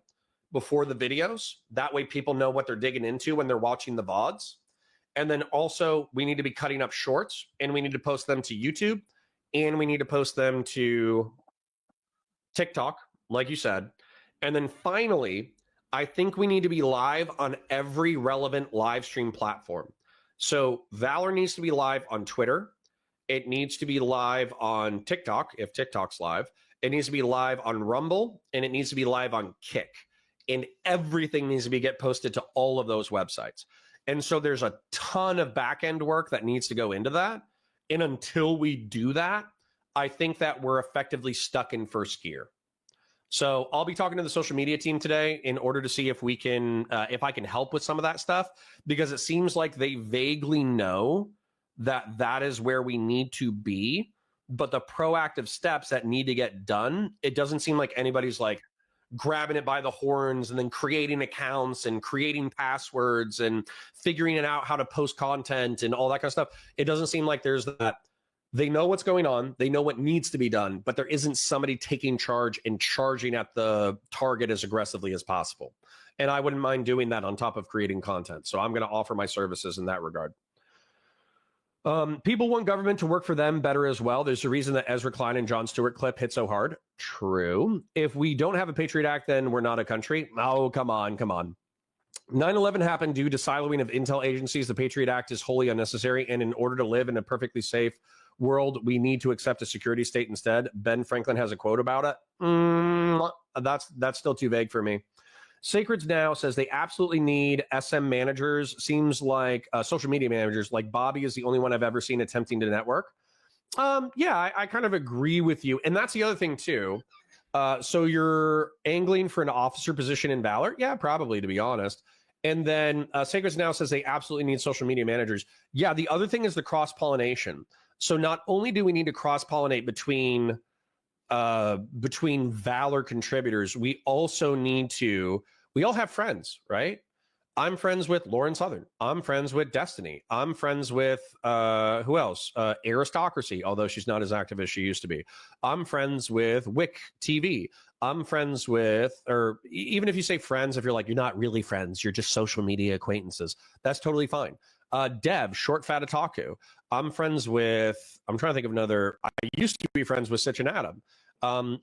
before the videos. That way people know what they're digging into when they're watching the VODs. And then also we need to be cutting up shorts, and we need to post them to YouTube, and we need to post them to TikTok, like you said. And then finally, I think we need to be live on every relevant live stream platform. So Valor needs to be live on Twitter. It needs to be live on TikTok, if TikTok's live. It needs to be live on Rumble, and it needs to be live on Kick. And everything needs to get posted to all of those websites. And so there's a ton of back-end work that needs to go into that. And until we do that, I think that we're effectively stuck in first gear. So I'll be talking to the social media team today in order to see if we can, if I can help with some of that stuff, because it seems like they vaguely know that that is where we need to be, but the proactive steps that need to get done, it doesn't seem like anybody's like grabbing it by the horns and then creating accounts and creating passwords and figuring it out how to post content and all that kind of stuff. It doesn't seem like there's that. They know what's going on. They know what needs to be done, but there isn't somebody taking charge and charging at the target as aggressively as possible. And I wouldn't mind doing that on top of creating content. So I'm going to offer my services in that regard. People want government to work for them better as well. There's a reason that Ezra Klein and Jon Stewart clip hit so hard. True. If we don't have a Patriot Act, then we're not a country. Oh, come on, come on. 9/11 happened due to siloing of intel agencies. The Patriot Act is wholly unnecessary. And in order to live in a perfectly safe world, we need to accept a security state instead. Ben Franklin has a quote about it. That's still too vague for me. Sacreds Now says they absolutely need SM managers. Seems like social media managers, like Bobby is the only one I've ever seen attempting to network. Yeah, I kind of agree with you. And that's the other thing too. So you're angling for an officer position in Valor? Yeah, probably, to be honest. And then Sacreds Now says they absolutely need social media managers. Yeah, the other thing is the cross-pollination. So not only do we need to cross-pollinate between Valor contributors, we also need to, we all have friends, right? I'm friends with Lauren Southern. I'm friends with Destiny. I'm friends with who else? Aristocracy, although she's not as active as she used to be. I'm friends with Wick TV. I'm friends with, or even if you say friends, if you're like, you're not really friends, you're just social media acquaintances, that's totally fine. Dev, Short Fat Otaku. I'm friends with, I'm trying to think of another, I used to be friends with Sitch and Adam.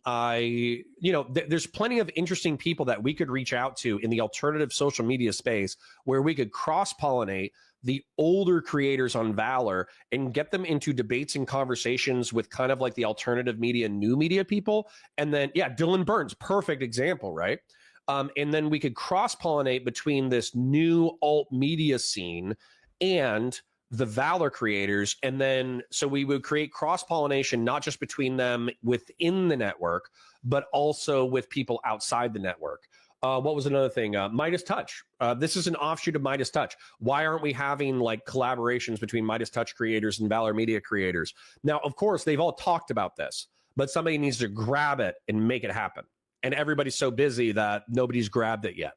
There's plenty of interesting people that we could reach out to in the alternative social media space where we could cross-pollinate the older creators on Valor and get them into debates and conversations with kind of like the alternative media, new media people. And then, yeah, Dylan Burns, perfect example, right? And then we could cross-pollinate between this new alt media scene and the Valor creators. And then, so we would create cross-pollination, not just between them within the network, but also with people outside the network. What was another thing? Midas Touch. This is an offshoot of Midas Touch. Why aren't we having like collaborations between Midas Touch creators and Valor Media creators? Now, of course, they've all talked about this, but somebody needs to grab it and make it happen. And everybody's so busy that nobody's grabbed it yet.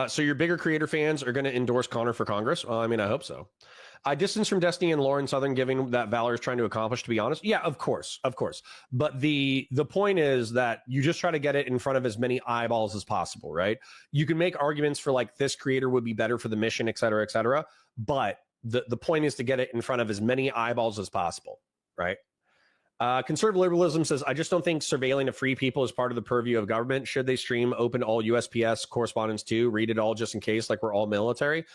So your bigger creator fans are going to endorse Connor for Congress? Well, I mean, I hope so. I distance from Destiny and Lauren Southern, giving that Valor is trying to accomplish, to be honest. Yeah, of course. But the point is that you just try to get it in front of as many eyeballs as possible, right? You can make arguments for like this creator would be better for the mission, et cetera, et cetera. But the point is to get it in front of as many eyeballs as possible, right? Conservative liberalism says, I just don't think surveilling of free people is part of the purview of government. Should they stream open all USPS correspondence too? Read it all just in case, like we're all military.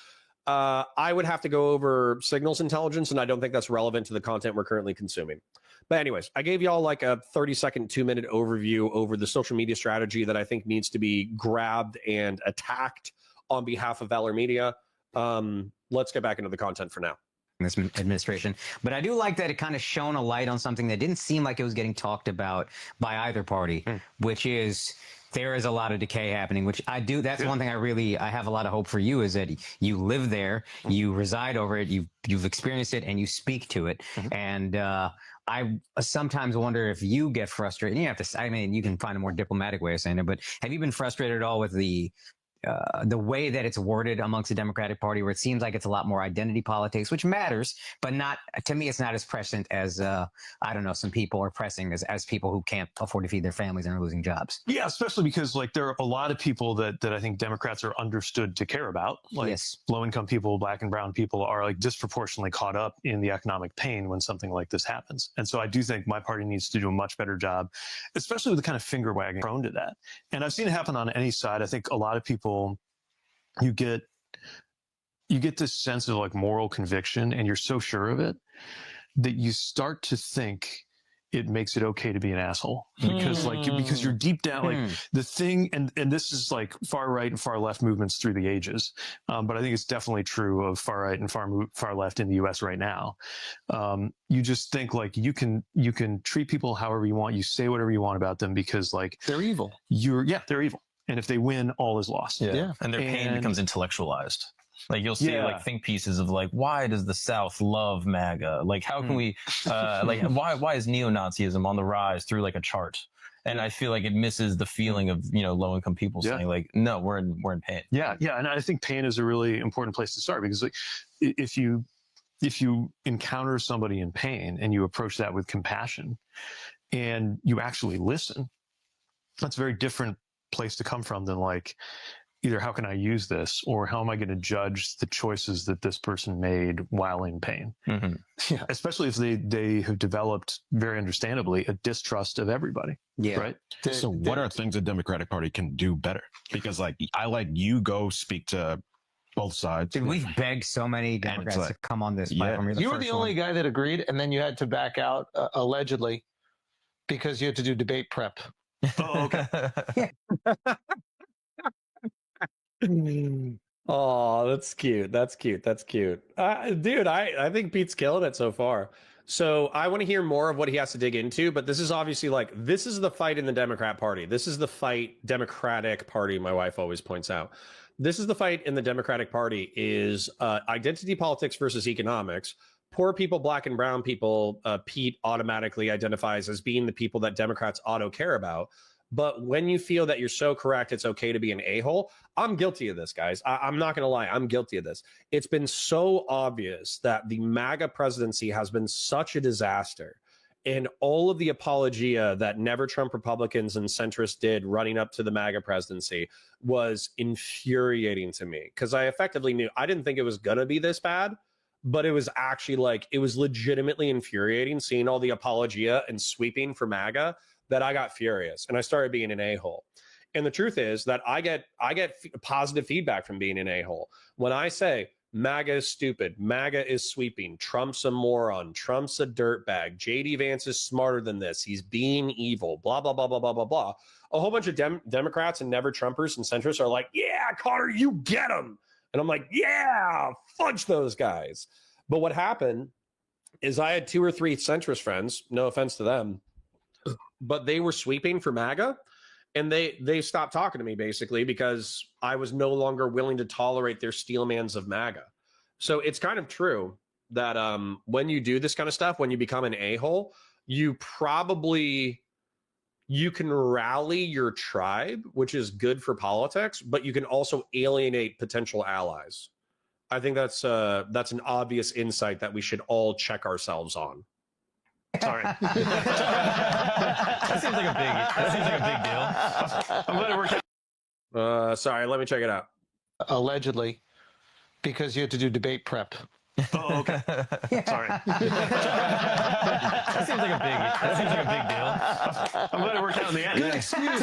I would have to go over signals intelligence, and I don't think that's relevant to the content we're currently consuming. But anyways, I gave y'all like a 30-second, 2-minute overview over the social media strategy that I think needs to be grabbed and attacked on behalf of Valor Media. Let's get back into the content for now. This administration, but I do like that it kind of shone a light on something that didn't seem like it was getting talked about by either party, which is there is a lot of decay happening, which I do. That's one thing I have a lot of hope for you, is that you live there, you reside over it, you've experienced it, and you speak to it. And I sometimes wonder if you get frustrated. You have to, I mean, you can find a more diplomatic way of saying it, but have you been frustrated at all with the way that it's worded amongst the Democratic Party, where it seems like it's a lot more identity politics, which matters, but not, to me, it's not as prescient as, I don't know, some people are pressing as people who can't afford to feed their families and are losing jobs. Yeah, especially because like there are a lot of people that I think Democrats are understood to care about. Like low-income people, Black and brown people are like disproportionately caught up in the economic pain when something like this happens. And so I do think my party needs to do a much better job, especially with the kind of finger wagging prone to that. And I've seen it happen on any side. I think a lot of people, you get this sense of like moral conviction, and you're so sure of it that you start to think it makes it okay to be an asshole because because you're deep down, like the thing, and this is like far right and far left movements through the ages. But I think it's definitely true of far right and far left in the US right now. You just think like you can treat people however you want. You say whatever you want about them because like They're evil. They're evil. And if they win, all is lost. Yeah. And their pain becomes intellectualized. Like you'll see like think pieces of like, why does the South love MAGA? Like how can we like why is neo-Nazism on the rise through like a chart? And I feel like it misses the feeling of, you know, low income people saying like, no, we're in pain. Yeah. And I think pain is a really important place to start because like if you encounter somebody in pain and you approach that with compassion and you actually listen, that's a very different place to come from than like either how can I use this or how am I going to judge the choices that this person made while in pain? Yeah, especially if they have developed very understandably a distrust of everybody. Yeah. Right. So what are things the Democratic Party can do better? Because like I let you go speak to both sides. Dude, we've begged so many Democrats to come on this platform. You were the only guy that agreed, and then you had to back out allegedly because you had to do debate prep. Oh, okay. Oh, that's cute. That's cute. Dude, I think Pete's killing it so far. So I want to hear more of what he has to dig into, but this is obviously like, this is the fight in the Democrat Party. This is the fight, Democratic Party, my wife always points out. This is the fight in the Democratic Party is identity politics versus economics. Poor people, black and brown people, Pete automatically identifies as being the people that Democrats auto care about. But when you feel that you're so correct, it's okay to be an a-hole. I'm guilty of this, guys. I'm not going to lie. I'm guilty of this. It's been so obvious that the MAGA presidency has been such a disaster. And all of the apologia that never Trump Republicans and centrists did running up to the MAGA presidency was infuriating to me because I effectively knew I didn't think it was going to be this bad, but it was actually like it was legitimately infuriating seeing all the apologia and sweeping for MAGA that I got furious and I started being an a-hole. And the truth is that I get positive feedback from being an a-hole. When I say MAGA is stupid, MAGA is sweeping, Trump's a moron, Trump's a dirtbag, JD Vance is smarter than this, he's being evil, blah, blah, blah, blah, blah, blah, blah. A whole bunch of Democrats and never Trumpers and centrists are like, yeah, Connor, you get them. And I'm like, yeah, fudge those guys. But what happened is I had 2 or 3 centrist friends, no offense to them, but they were sweeping for MAGA and they stopped talking to me basically because I was no longer willing to tolerate their steelmans of MAGA. So it's kind of true that when you do this kind of stuff, when you become an a-hole, you can rally your tribe, which is good for politics, but you can also alienate potential allies. I think that's an obvious insight that we should all check ourselves on. Sorry. That seems like a big deal. I'm glad it worked out. Sorry, let me check it out. Allegedly, because you had to do debate prep. Oh, okay. Sorry. That seems like a big deal. I'm glad it worked out in the end. Good excuse.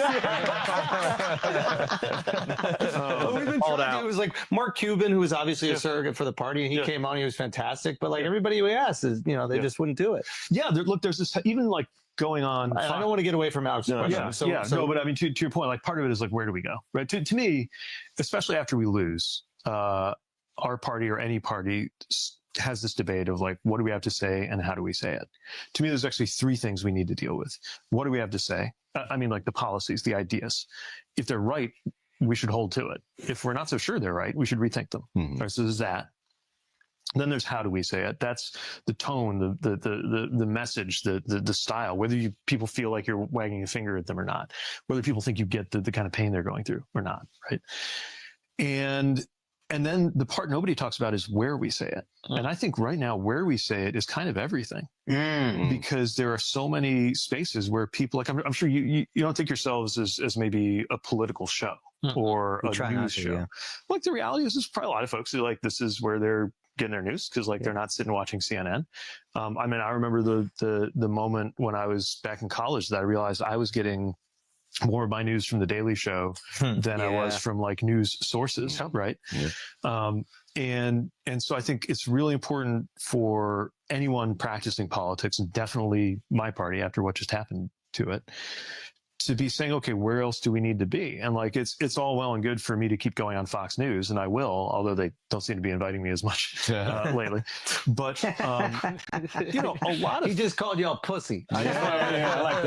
What we've been trying to do was like Mark Cuban, who was obviously a surrogate for the party, and he came on, he was fantastic. But like everybody we asked is, you know, they just wouldn't do it. Yeah, look, there's this even like going on. I don't want to get away from Alex's question. No, but I mean, to your point, like part of it is like, where do we go? Right. To me, especially after we lose, our party or any party has this debate of like, what do we have to say and how do we say it? To me, there's actually 3 things we need to deal with. What do we have to say? I mean, like the policies, the ideas. If they're right, we should hold to it. If we're not so sure they're right, we should rethink them. Right, so there's that. Then there's how do we say it? That's the tone, the message, the style, whether people feel like you're wagging a finger at them or not, whether people think you get the kind of pain they're going through or not, right? And then the part nobody talks about is where we say it. And I think right now where we say it is kind of everything because there are so many spaces where people, like I'm sure you don't think yourselves as maybe a political show or a news show. Yeah. Like the reality is there's probably a lot of folks who like this is where they're getting their news because like they're not sitting watching CNN. I mean, I remember the moment when I was back in college that I realized I was getting more of my news from the Daily Show than I was from like news sources, right? Yeah. And so I think it's really important for anyone practicing politics, and definitely my party after what just happened to it, to be saying, okay, where else do we need to be? And like, it's all well and good for me to keep going on Fox News, and I will, although they don't seem to be inviting me as much lately. But, you know, a lot of... He just called y'all pussy. I like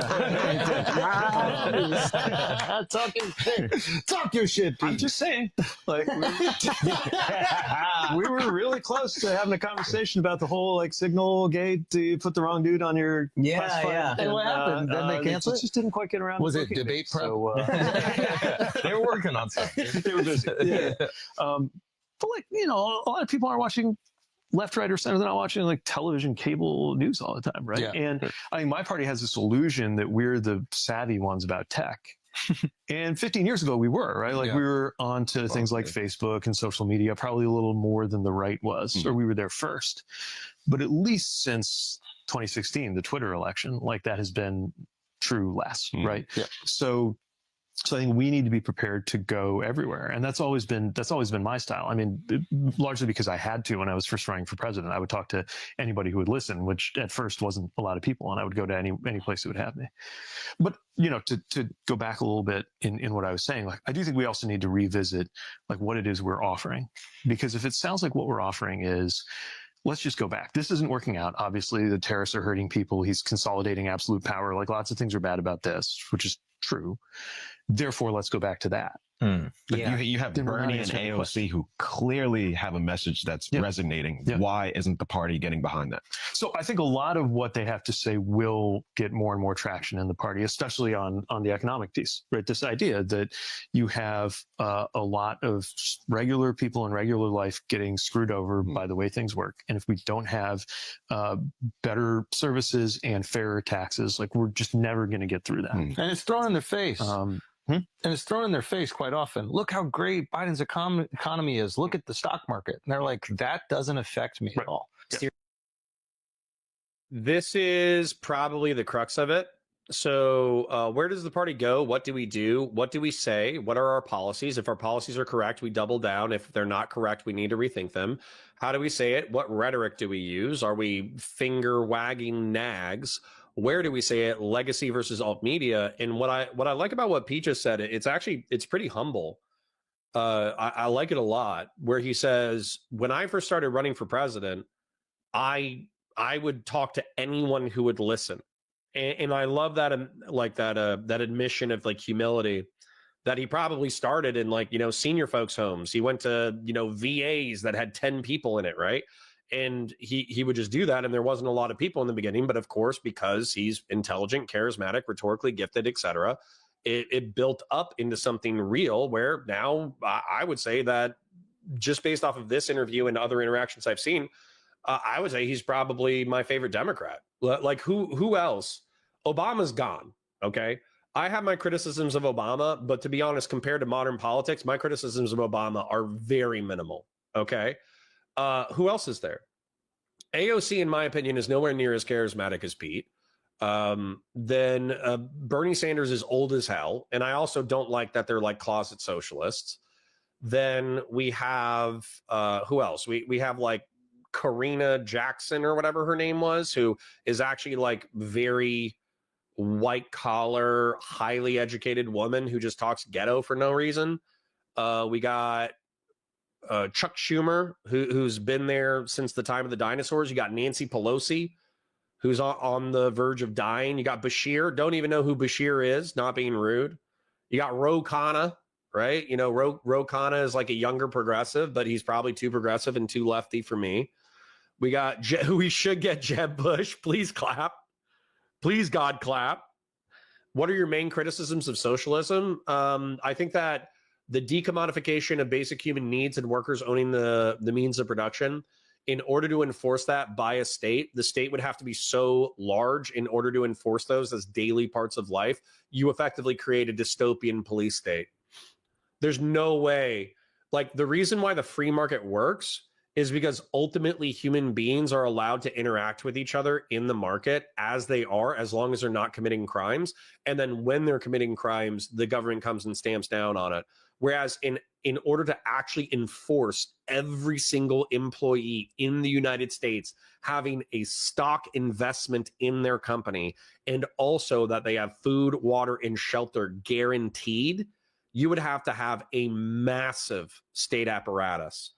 that. Talking shit. Talk your shit, Pete. I'm just saying, like, we were really close to having a conversation about the whole, like, signal gate to put the wrong dude on your classified. And what happened? Then they canceled it? Just didn't quite get around. Was it debate prep? So, They were working on something. they were busy. Yeah. But like, you know, a lot of people aren't watching left, right, or center. They're not watching like television, cable news all the time, right? Yeah. And I think my party has this illusion that we're the savvy ones about tech. And 15 years ago, we were, right? Like we were onto things like Facebook and social media, probably a little more than the right was, or we were there first. But at least since 2016, the Twitter election, like that has been true less, right? Yeah. So I think we need to be prepared to go everywhere, and that's always been my style. I mean, largely because I had to when I was first running for president. I would talk to anybody who would listen, which at first wasn't a lot of people, and I would go to any place that would have me. But you know, to go back a little bit in what I was saying, like I do think we also need to revisit like what it is we're offering, because if it sounds like what we're offering is, let's just go back. This isn't working out. Obviously, the terrorists are hurting people. He's consolidating absolute power. Like lots of things are bad about this, which is true. Therefore, let's go back to that. But you have Then we're not Bernie and answering the AOC question. who clearly have a message that's resonating. Why isn't the party getting behind that? So I think a lot of what they have to say will get more and more traction in the party, especially on the economic piece, right? This idea that you have a lot of regular people in regular life getting screwed over by the way things work. And if we don't have better services and fairer taxes, like we're just never going to get through that. And it's thrown in their face. And it's thrown in their face quite often. Look how great Biden's economy is. Look at the stock market. And they're like, that doesn't affect me at all. Yeah. This is probably the crux of it. So where does the party go? What do we do? What do we say? What are our policies? If our policies are correct, we double down. If they're not correct, we need to rethink them. How do we say it? What rhetoric do we use? Are we finger wagging nags? Where do we say it? Legacy versus alt media. And what I like about what Pete just said, it's pretty humble. I like it a lot, where he says, when I first started running for president, I would talk to anyone who would listen. And I love that, like that admission of like humility that he probably started in, like, you know, senior folks' homes. He went to, you know, VAs that had 10 people in it, right? And he would just do that, and there wasn't a lot of people in the beginning, but of course, because he's intelligent, charismatic, rhetorically gifted, etc., it built up into something real. Where now I would say that, just based off of this interview and other interactions I've seen, I would say he's probably my favorite Democrat. Like who else? Obama's gone. Okay, I have my criticisms of Obama, but to be honest, compared to modern politics, my criticisms of Obama are very minimal. Okay. Who else is there? AOC, in my opinion, is nowhere near as charismatic as Pete. Then Bernie Sanders is old as hell. And I also don't like that they're like closet socialists. Then we have, who else? We have like Karina Jackson or whatever her name was, who is actually like very white collar, highly educated woman who just talks ghetto for no reason. We got Chuck Schumer, who's been there since the time of the dinosaurs. You got Nancy Pelosi, who's on the verge of dying. You got Bashir. Don't even know who Bashir is, not being rude. You got Ro Khanna, right? You know, Ro Khanna is like a younger progressive, but he's probably too progressive and too lefty for me. We got, we should get Jeb Bush. Please clap. Please, God, clap. What are your main criticisms of socialism? I think that the decommodification of basic human needs and workers owning the means of production, in order to enforce that by a state, the state would have to be so large in order to enforce those as daily parts of life. You effectively create a dystopian police state. There's no way. Like, the reason why the free market works is because ultimately human beings are allowed to interact with each other in the market as they are, as long as they're not committing crimes. And then when they're committing crimes, the government comes and stamps down on it. Whereas in order to actually enforce every single employee in the United States having a stock investment in their company, and also that they have food, water, and shelter guaranteed, you would have to have a massive state apparatus.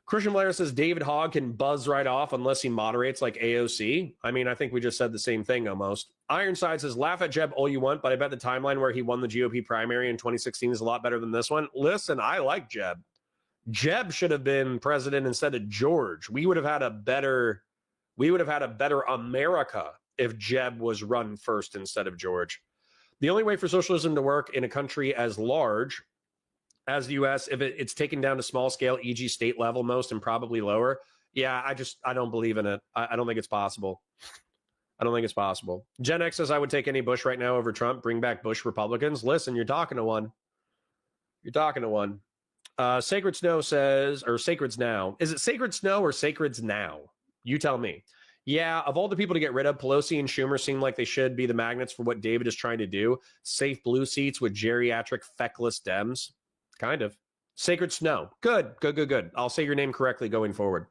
Christian Blair says David Hogg can buzz right off unless he moderates like AOC. I mean, I think we just said the same thing almost. Ironside says, laugh at Jeb all you want, but I bet the timeline where he won the GOP primary in 2016 is a lot better than this one. Listen, I like Jeb. Jeb should have been president instead of George. We would have had a better America if Jeb was run first instead of George. The only way for socialism to work in a country as large as the U.S., if it's taken down to small scale, e.g. state level most and probably lower, yeah, I don't believe in it. I don't think it's possible. I don't think it's possible. Gen X says, I would take any Bush right now over Trump. Bring back Bush Republicans. Listen, you're talking to one. You're talking to one. Sacred Snow says, or Sacred's Now. Is it Sacred Snow or Sacred's Now? You tell me. Yeah, of all the people to get rid of, Pelosi and Schumer seem like they should be the magnets for what David is trying to do. Safe blue seats with geriatric feckless Dems. Kind of. Sacred Snow. Good. I'll say your name correctly going forward.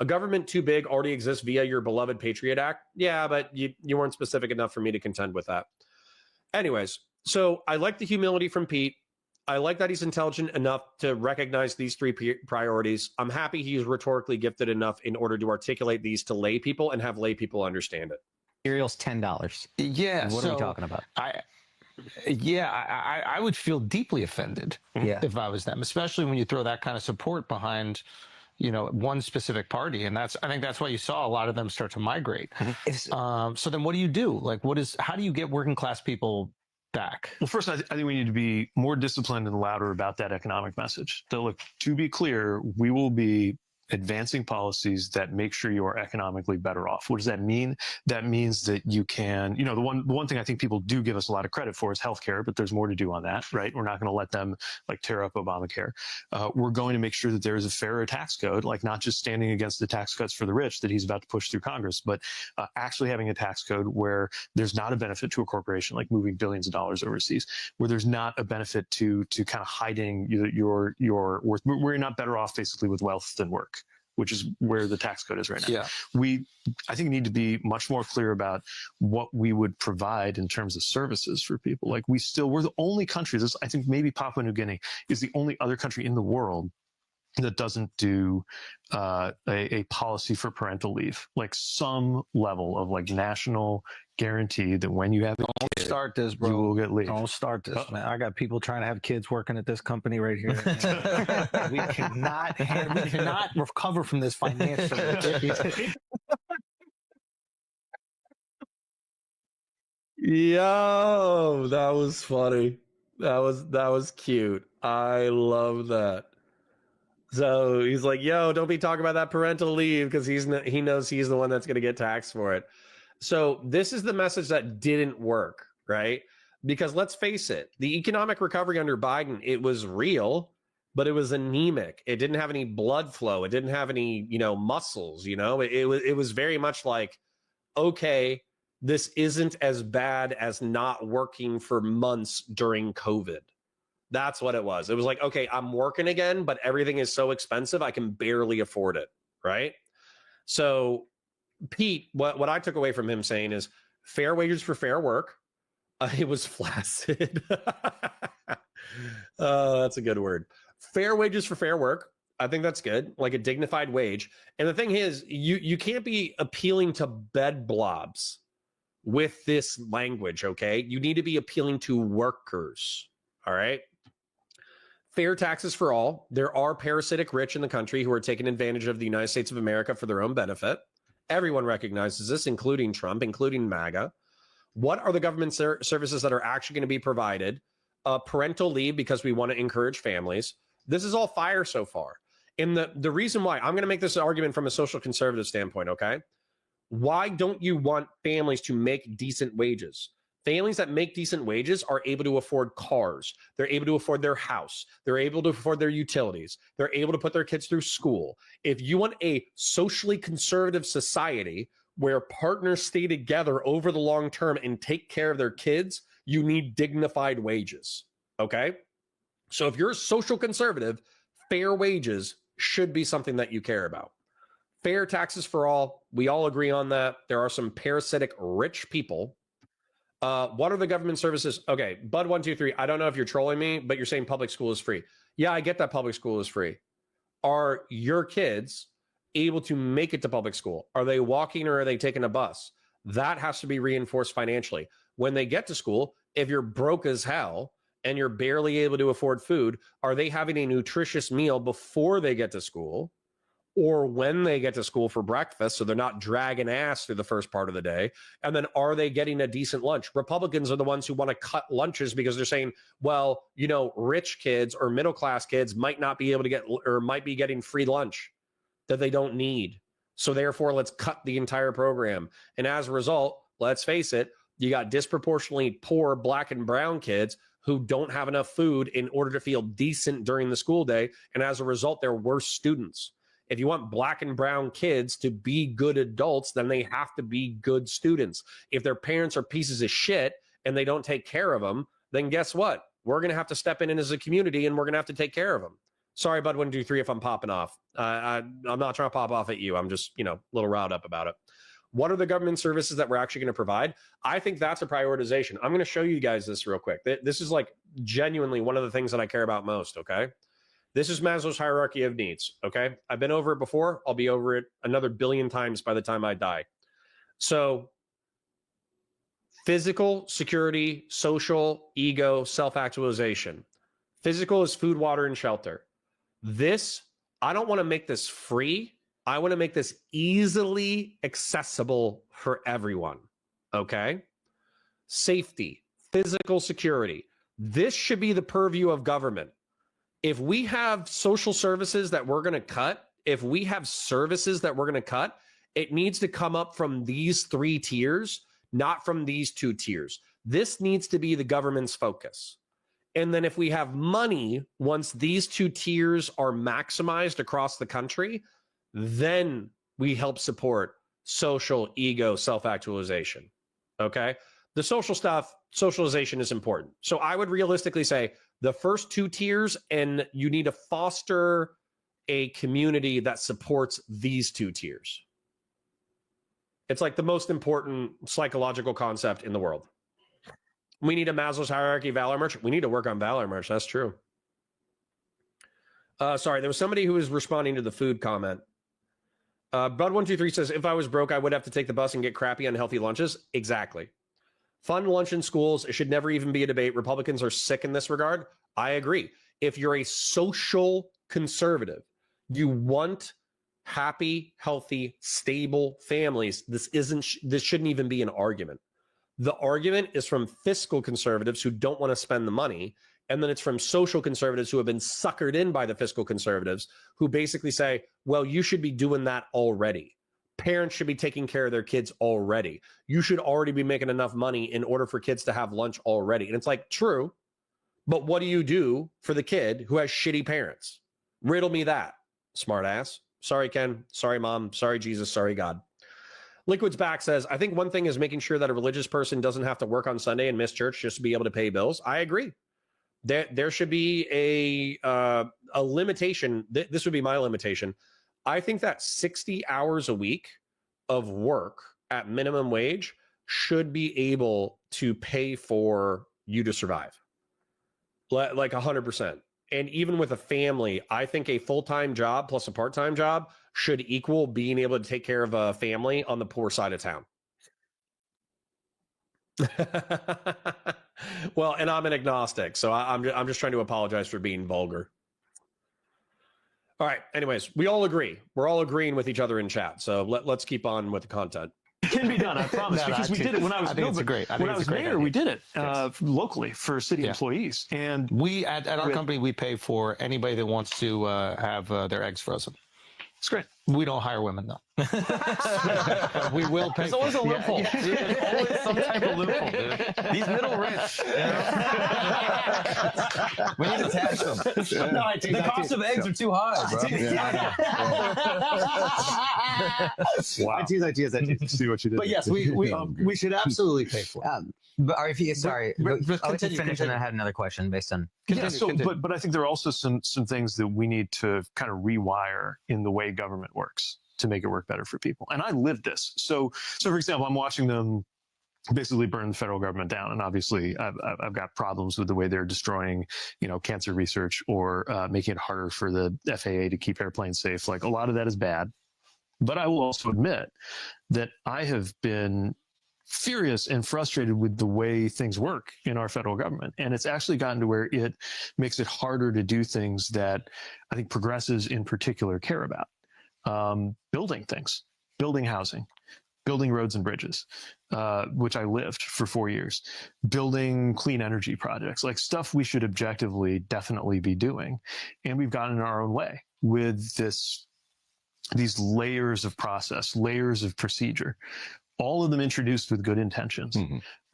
A government too big already exists via your beloved Patriot Act. Yeah, but you weren't specific enough for me to contend with that. Anyways, so I like the humility from Pete. I like that he's intelligent enough to recognize these three priorities. I'm happy he's rhetorically gifted enough in order to articulate these to lay people and have lay people understand it. Cereal's $10. Yeah. What are we talking about? I would feel deeply offended if I was them, especially when you throw that kind of support behind, one specific party. And I think that's why you saw a lot of them start to migrate. So then what do you do? Like, how do you get working class people back? Well, first, I think we need to be more disciplined and louder about that economic message. So look, to be clear, we will be advancing policies that make sure you are economically better off. What does that mean? That means that you can, the one thing I think people do give us a lot of credit for is healthcare, but there's more to do on that, right? We're not going to let them tear up Obamacare. We're going to make sure that there is a fairer tax code, not just standing against the tax cuts for the rich that he's about to push through Congress, but actually having a tax code where there's not a benefit to a corporation, like moving billions of dollars overseas, where there's not a benefit to kind of hiding your worth. We're not better off basically with wealth than work, which is where the tax code is right now. Yeah. I think need to be much more clear about what we would provide in terms of services for people. We're the only country, I think maybe Papua New Guinea is the only other country in the world that doesn't do a policy for parental leave, some level of national guarantee that when you have a Don't kid, start this, bro. you will get leave. Don't start this, man. I got people trying to have kids working at this company right here. we cannot recover from this financially. Yo, that was funny. That was cute. I love that. So he's like, yo, don't be talking about that parental leave because he knows he's the one that's going to get taxed for it. So this is the message that didn't work, right? Because let's face it, the economic recovery under Biden, it was real, but it was anemic. It didn't have any blood flow. It didn't have any, muscles, it was very much like, okay, this isn't as bad as not working for months during COVID. That's what it was. It was like, okay, I'm working again, but everything is so expensive, I can barely afford it, right? So Pete, what I took away from him saying is fair wages for fair work. It was flaccid. Oh, that's a good word. Fair wages for fair work. I think that's good, like a dignified wage. And the thing is, you can't be appealing to bed blobs with this language, okay? You need to be appealing to workers, all right? Fair taxes for all. There are parasitic rich in the country who are taking advantage of the United States of America for their own benefit. Everyone recognizes this, including Trump, including MAGA. What are the government services that are actually going to be provided? Parental leave, because we want to encourage families. This is all fire so far. And the reason why, I'm going to make this argument from a social conservative standpoint, okay? Why don't you want families to make decent wages? Families that make decent wages are able to afford cars. They're able to afford their house. They're able to afford their utilities. They're able to put their kids through school. If you want a socially conservative society where partners stay together over the long term and take care of their kids, you need dignified wages. Okay? So if you're a social conservative, fair wages should be something that you care about. Fair taxes for all. We all agree on that. There are some parasitic rich people. What are the government services? Okay, Bud123, I don't know if you're trolling me, but you're saying public school is free. Yeah, I get that public school is free. Are your kids able to make it to public school? Are they walking or are they taking a bus? That has to be reinforced financially. When they get to school, if you're broke as hell and you're barely able to afford food, are they having a nutritious meal before they get to school? Or when they get to school for breakfast, so they're not dragging ass through the first part of the day? And then are they getting a decent lunch? Republicans are the ones who want to cut lunches because they're saying, well, you know, rich kids or middle class kids might not be able to get or might be getting free lunch that they don't need. So therefore, let's cut the entire program. And as a result, let's face it, you got disproportionately poor black and brown kids who don't have enough food in order to feel decent during the school day. And as a result, they're worse students. If you want black and brown kids to be good adults, then they have to be good students. If their parents are pieces of shit and they don't take care of them, then guess what? We're going to have to step in as a community and we're going to have to take care of them. Sorry, Bud123, if I'm popping off. I'm not trying to pop off at you. I'm just, you know, a little riled up about it. What are the government services that we're actually going to provide? I think that's a prioritization. I'm going to show you guys this real quick. This is like genuinely one of the things that I care about most, okay? This is Maslow's hierarchy of needs, okay? I've been over it before. I'll be over it another billion times by the time I die. So physical, security, social, ego, self-actualization. Physical is food, water, and shelter. This, I don't want to make this free. I want to make this easily accessible for everyone, okay? Safety, physical security. This should be the purview of government. If we have social services that we're going to cut, if we have services that we're going to cut, it needs to come up from these 3 tiers, not from these 2 tiers. This needs to be the government's focus. And then if we have money, once these 2 tiers are maximized across the country, then we help support social, ego, self-actualization. Okay? The social stuff, socialization is important. So I would realistically say the first 2 tiers, and you need to foster a community that supports these 2 tiers. It's like the most important psychological concept in the world. We need a Maslow's hierarchy valor merch. We need to work on valor merch. That's true. Sorry, there was somebody who was responding to the food comment. Bud123 says, if I was broke, I would have to take the bus and get crappy, unhealthy lunches. Exactly. Fund lunch in schools. It should never even be a debate. Republicans are sick in this regard. I agree. If you're a social conservative, you want happy, healthy, stable families. This shouldn't even be an argument. The argument is from fiscal conservatives who don't want to spend the money. And then it's from social conservatives who have been suckered in by the fiscal conservatives who basically say, well, you should be doing that already. Parents should be taking care of their kids already. You should already be making enough money in order for kids to have lunch already. And it's like, true, but what do you do for the kid who has shitty parents? Riddle me that, smart ass. Sorry, Ken. Sorry, Mom. Sorry, Jesus. Sorry, God. Liquid's Back says, I think one thing is making sure that a religious person doesn't have to work on Sunday and miss church just to be able to pay bills. I agree. There should be a limitation. This would be my limitation. I think that 60 hours a week of work at minimum wage should be able to pay for you to survive. Like 100%. And even with a family, I think a full-time job plus a part-time job should equal being able to take care of a family on the poor side of town. Well, and I'm an agnostic, so I'm just trying to apologize for being vulgar. All right. Anyways, we all agree. We're all agreeing with each other in chat. So let's keep on with the content. It can be done, I promise, because we did it when I was mayor. We did it locally for city employees, and we at our company we pay for anybody that wants to have their eggs frozen. It's great. We don't hire women though. We will pay. There's always a loophole. There's always some type of loophole, dude. These middle rich. You know? We need to tax them. No, I take The that cost too. of eggs are too high, bro. Wow. I tease. See what you did. But yes, we should absolutely pay for it. But if you, sorry, but I'll let you continue, finish, and continue. I had another question based on. But I think there are also some things that we need to kind of rewire in the way government works to make it work better for people. And I lived this. So for example, I'm watching them basically burn the federal government down, and obviously I've got problems with the way they're destroying, cancer research or making it harder for the FAA to keep airplanes safe. Like, a lot of that is bad. But I will also admit that I have been furious and frustrated with the way things work in our federal government. And it's actually gotten to where it makes it harder to do things that I think progressives in particular care about. Building things, building housing, building roads and bridges, which I lived for 4 years, building clean energy projects, like stuff we should objectively definitely be doing. And we've gotten in our own way with these layers of process, layers of procedure, all of them introduced with good intentions,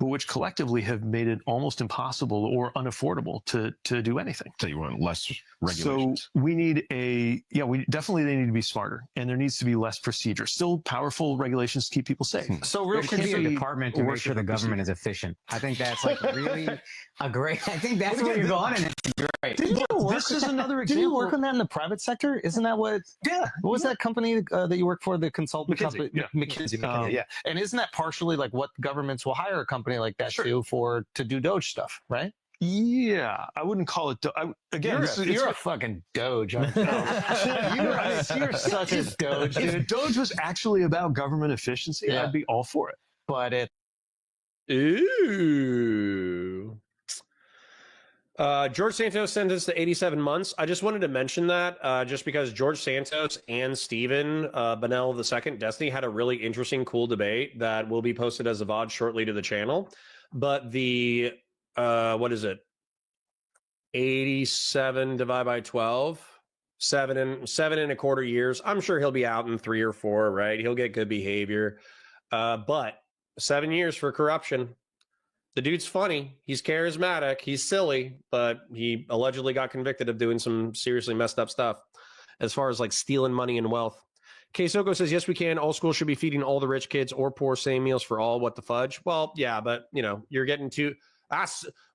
but which collectively have made it almost impossible or unaffordable to do anything. So you want less regulations. So we need they need to be smarter, and there needs to be less procedure. Still powerful regulations to keep people safe. So real There should be a quickly, department to make sure the government is efficient. I think that's like really a great. I think that's where you're going, and it's great. This is another Didn't you example. work on that in the private sector? Isn't that what? Yeah. What was that company that you worked for? The consultant McKinsey, company, yeah. McKinsey. Yeah. And isn't that partially like what governments will hire a company like that Sure. to do Doge stuff, right? Yeah, I wouldn't call it. Again, You're a fucking Doge. Aren't you? You're such a Doge, dude. if Doge was actually about government efficiency, Yeah. I'd be all for it. But it. Ooh. George Santos sentenced to 87 months. I just wanted to mention that just because George Santos and Stephen Bonnell II, Destiny, had a really interesting, cool debate that will be posted as a VOD shortly to the channel. But the, what is it? 87 divided by 12, seven and a quarter years. I'm sure he'll be out in 3 or 4, right? He'll get good behavior. But 7 years for corruption. The dude's funny. He's charismatic. He's silly, but he allegedly got convicted of doing some seriously messed up stuff as far as like stealing money and wealth. K-Soko says, yes, we can. All schools should be feeding all the rich kids or poor same meals for all. What the fudge? Well, yeah, but you're getting to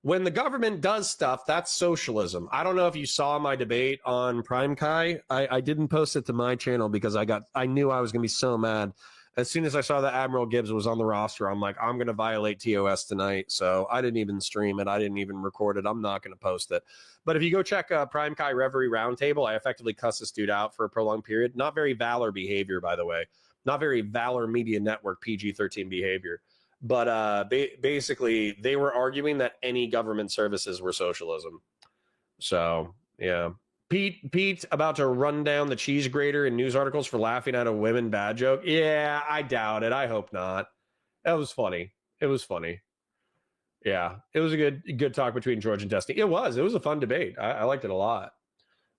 when the government does stuff, that's socialism. I don't know if you saw my debate on Prime Kai. I didn't post it to my channel because I knew I was going to be so mad. As soon as I saw that Admiral Gibbs was on the roster, I'm like, I'm going to violate TOS tonight. So I didn't even stream it. I didn't even record it. I'm not going to post it. But if you go check Prime Kai Reverie Roundtable, I effectively cussed this dude out for a prolonged period. Not very Valor behavior, by the way. Not very Valor Media Network PG-13 behavior. But basically, they were arguing that any government services were socialism. So, yeah. Pete about to run down the cheese grater in news articles for laughing at a women bad joke. Yeah, I doubt it. I hope not. That was funny. It was funny. Yeah, it was a good talk between George and Destiny. It was a fun debate. I liked it a lot.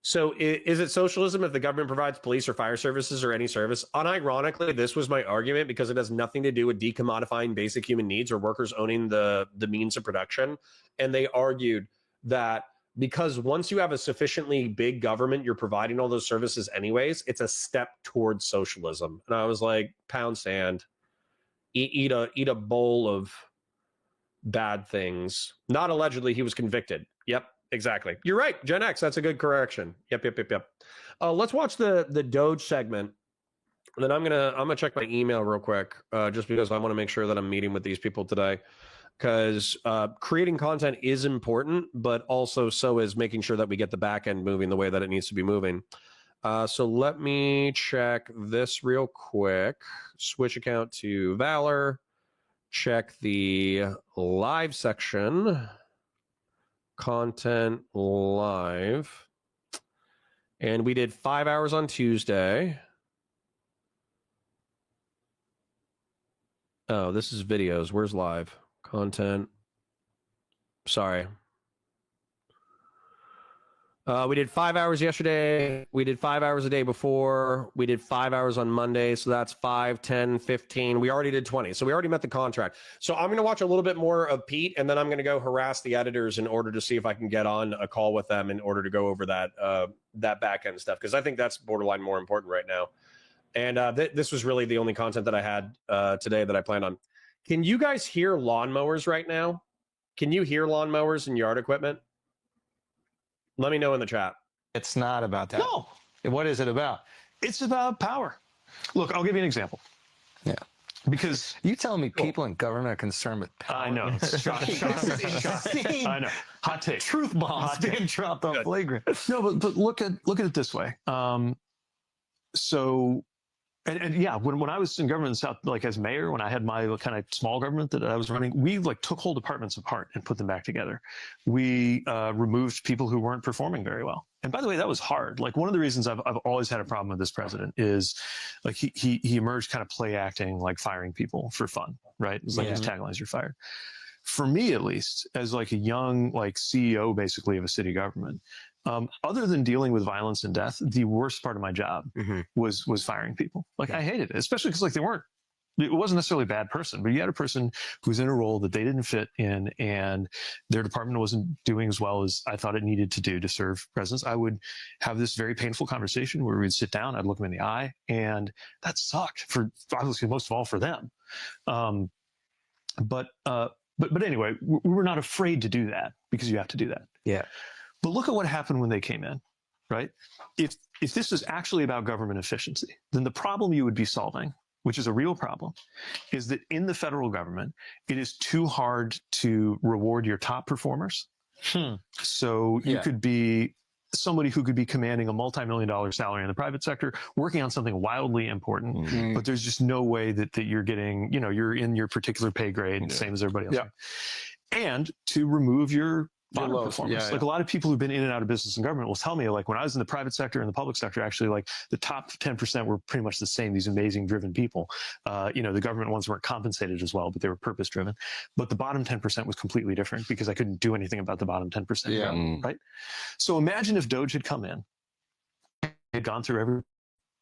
So is it socialism if the government provides police or fire services or any service? Unironically, this was my argument because it has nothing to do with decommodifying basic human needs or workers owning the means of production. And they argued that because once you have a sufficiently big government, you're providing all those services anyways, it's a step towards socialism. And I was like, pound sand, eat a bowl of bad things. Not allegedly, he was convicted. Yep, exactly. You're right, Gen X. That's a good correction. Yep. Let's watch the Doge segment. And then I'm gonna check my email real quick, just because I want to make sure that I'm meeting with these people today. Because creating content is important, but also so is making sure that we get the back end moving the way that it needs to be moving. So let me check this real quick. Switch account to Valor. Check the live section. Content live. And we did 5 hours on Tuesday. Oh, this is videos. Where's live? Content. Sorry. We did 5 hours yesterday. We did 5 hours a day before. We did 5 hours on Monday. So that's 5, 10, 15. We already did 20. So we already met the contract. So I'm going to watch a little bit more of Pete, and then I'm going to go harass the editors in order to see if I can get on a call with them in order to go over that back end stuff, because I think that's borderline more important right now. And this was really the only content that I had today that I planned on. Can you guys hear lawnmowers right now? Can you hear lawnmowers and yard equipment? Let me know in the chat. It's not about that. No, What is it about? it's about power. Look, I'll give you an example. Yeah. Because You telling me people in government are concerned with power? I know. It's shocking. Insane. I know. Hot take. Truth bombs being dropped on flagrant. No, but look at it this way. So, and yeah, when I was in government in the South, like as mayor, when I had my kind of small government that I was running, we like took whole departments apart and put them back together. We removed people who weren't performing very well. And by the way, that was hard. Like one of the reasons I've always had a problem with this president is like he emerged kind of play acting, like firing people for fun, right? It's like his tagline is "You're fired." For me, at least, as like a young like CEO, basically of a city government, other than dealing with violence and death, the worst part of my job was firing people. Like I hated it, especially because like it wasn't necessarily a bad person, but you had a person who's in a role that they didn't fit in, and their department wasn't doing as well as I thought it needed to do to serve residents. I would have this very painful conversation where we'd sit down, I'd look them in the eye, and that sucked for obviously most of all for them. But anyway, we were not afraid to do that because you have to do that. Yeah. But look at what happened when they came in, right? If this is actually about government efficiency, then the problem you would be solving, which is a real problem, is that in the federal government, it is too hard to reward your top performers. So you could be somebody who could be commanding a multi-million-dollar salary in the private sector, working on something wildly important, but there's just no way that you're getting, you're in your particular pay grade, same as everybody else. Yeah. And to remove your bottom performers. Like a lot of people who've been in and out of business and government will tell me, like when I was in the private sector and the public sector, actually like the top 10% were pretty much the same, these amazing driven people. The government ones weren't compensated as well, but they were purpose driven. But the bottom 10% was completely different because I couldn't do anything about the bottom 10%. Right? So imagine if Doge had come in, had gone through every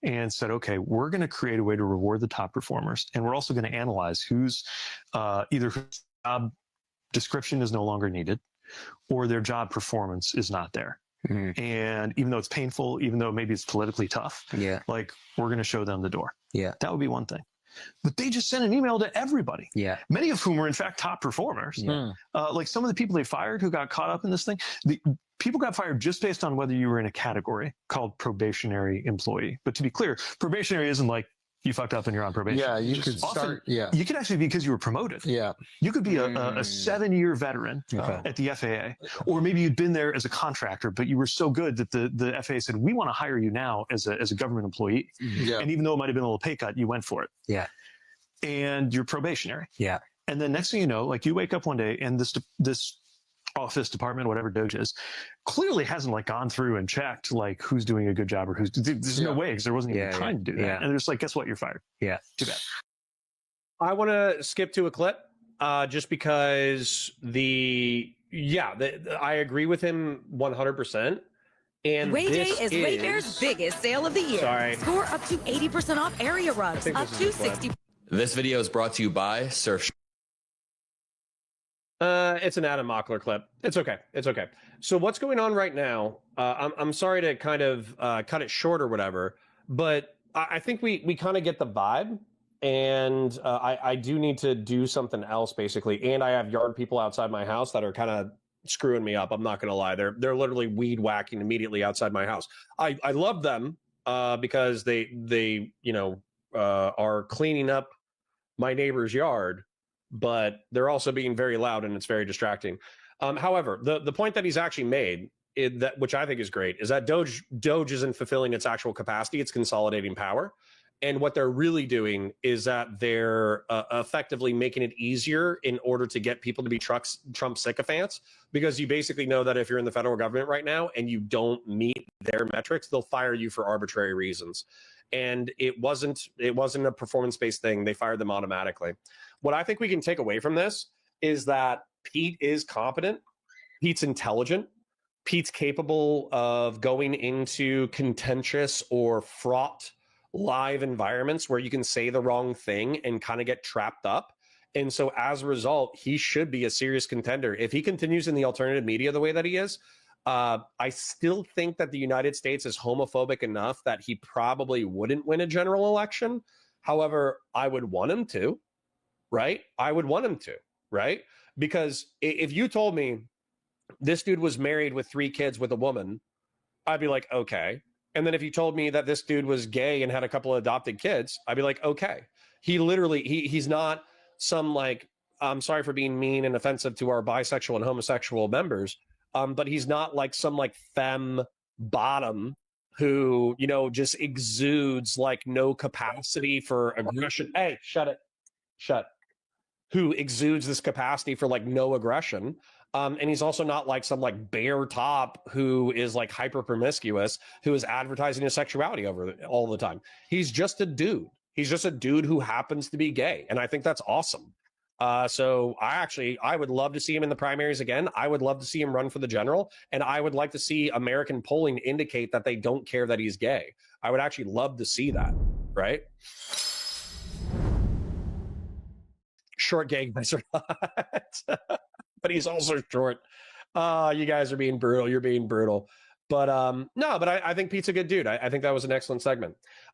and said, okay, we're going to create a way to reward the top performers. And we're also going to analyze who's either whose job description is no longer needed, or their job performance is not there. And even though it's painful, even though maybe it's politically tough, like we're going to show them the door. That would be one thing. But they just sent an email to everybody. Many of whom were in fact top performers. Like some of the people they fired who got caught up in this thing, the people got fired just based on whether you were in a category called probationary employee. But to be clear, probationary isn't like you fucked up and you're on probation. You could start. You could actually be because you were promoted. You could be a 7-year veteran at the FAA, or maybe you'd been there as a contractor, but you were so good that the FAA said, we want to hire you now as a government employee. And even though it might have been a little pay cut, you went for it. And you're probationary. And then next thing you know, like you wake up one day and this office, department, whatever Doge is, clearly hasn't like gone through and checked like who's doing a good job or who's, there's no way because there wasn't even time to do that. And they're just like, guess what? You're fired. Too bad. I want to skip to a clip just because I agree with him 100%. And Wayday is Wayfair's biggest sale of the year. Score up to 80% off area rugs, up to 60%. This video is brought to you by Surf. It's an Adam Mockler clip. It's okay. So what's going on right now? I'm sorry to kind of cut it short or whatever, but I think we kind of get the vibe, and I do need to do something else basically. And I have yard people outside my house that are kind of screwing me up. I'm not going to lie. They're literally weed whacking immediately outside my house. I love them because they are cleaning up my neighbor's yard, but they're also being very loud and it's very distracting. However, the point that he's actually made, which I think is great, is that Doge isn't fulfilling its actual capacity. It's consolidating power. And what they're really doing is that they're effectively making it easier in order to get people to be Trump sycophants, because you basically know that if you're in the federal government right now and you don't meet their metrics, they'll fire you for arbitrary reasons. And it wasn't a performance-based thing. They fired them automatically. What I think we can take away from this is that Pete is competent. Pete's intelligent. Pete's capable of going into contentious or fraught live environments where you can say the wrong thing and kind of get trapped up. And so as a result, he should be a serious contender. If he continues in the alternative media the way that he is, I still think that the United States is homophobic enough that he probably wouldn't win a general election. However, I would want him to, right? I would want him to, right? Because if you told me this dude was married with 3 kids with a woman, I'd be like, okay. And then if you told me that this dude was gay and had a couple of adopted kids, I'd be like, okay. He literally, he's not some like, I'm sorry for being mean and offensive to our bisexual and homosexual members, but he's not like some like femme bottom who, you know, just exudes like no capacity for aggression. Hey, shut. Who exudes this capacity for like no aggression. And he's also not like some like bear top who is like hyper promiscuous, who is advertising his sexuality over all the time. He's just a dude. He's just a dude who happens to be gay. And I think that's awesome. So I would love to see him in the primaries again. I would love to see him run for the general. And I would like to see American polling indicate that they don't care that he's gay. I would actually love to see that. Right. Short gay guys or not. But he's also short. You guys are being brutal. You're being brutal. But no, but I think Pete's a good dude. I think that was an excellent segment.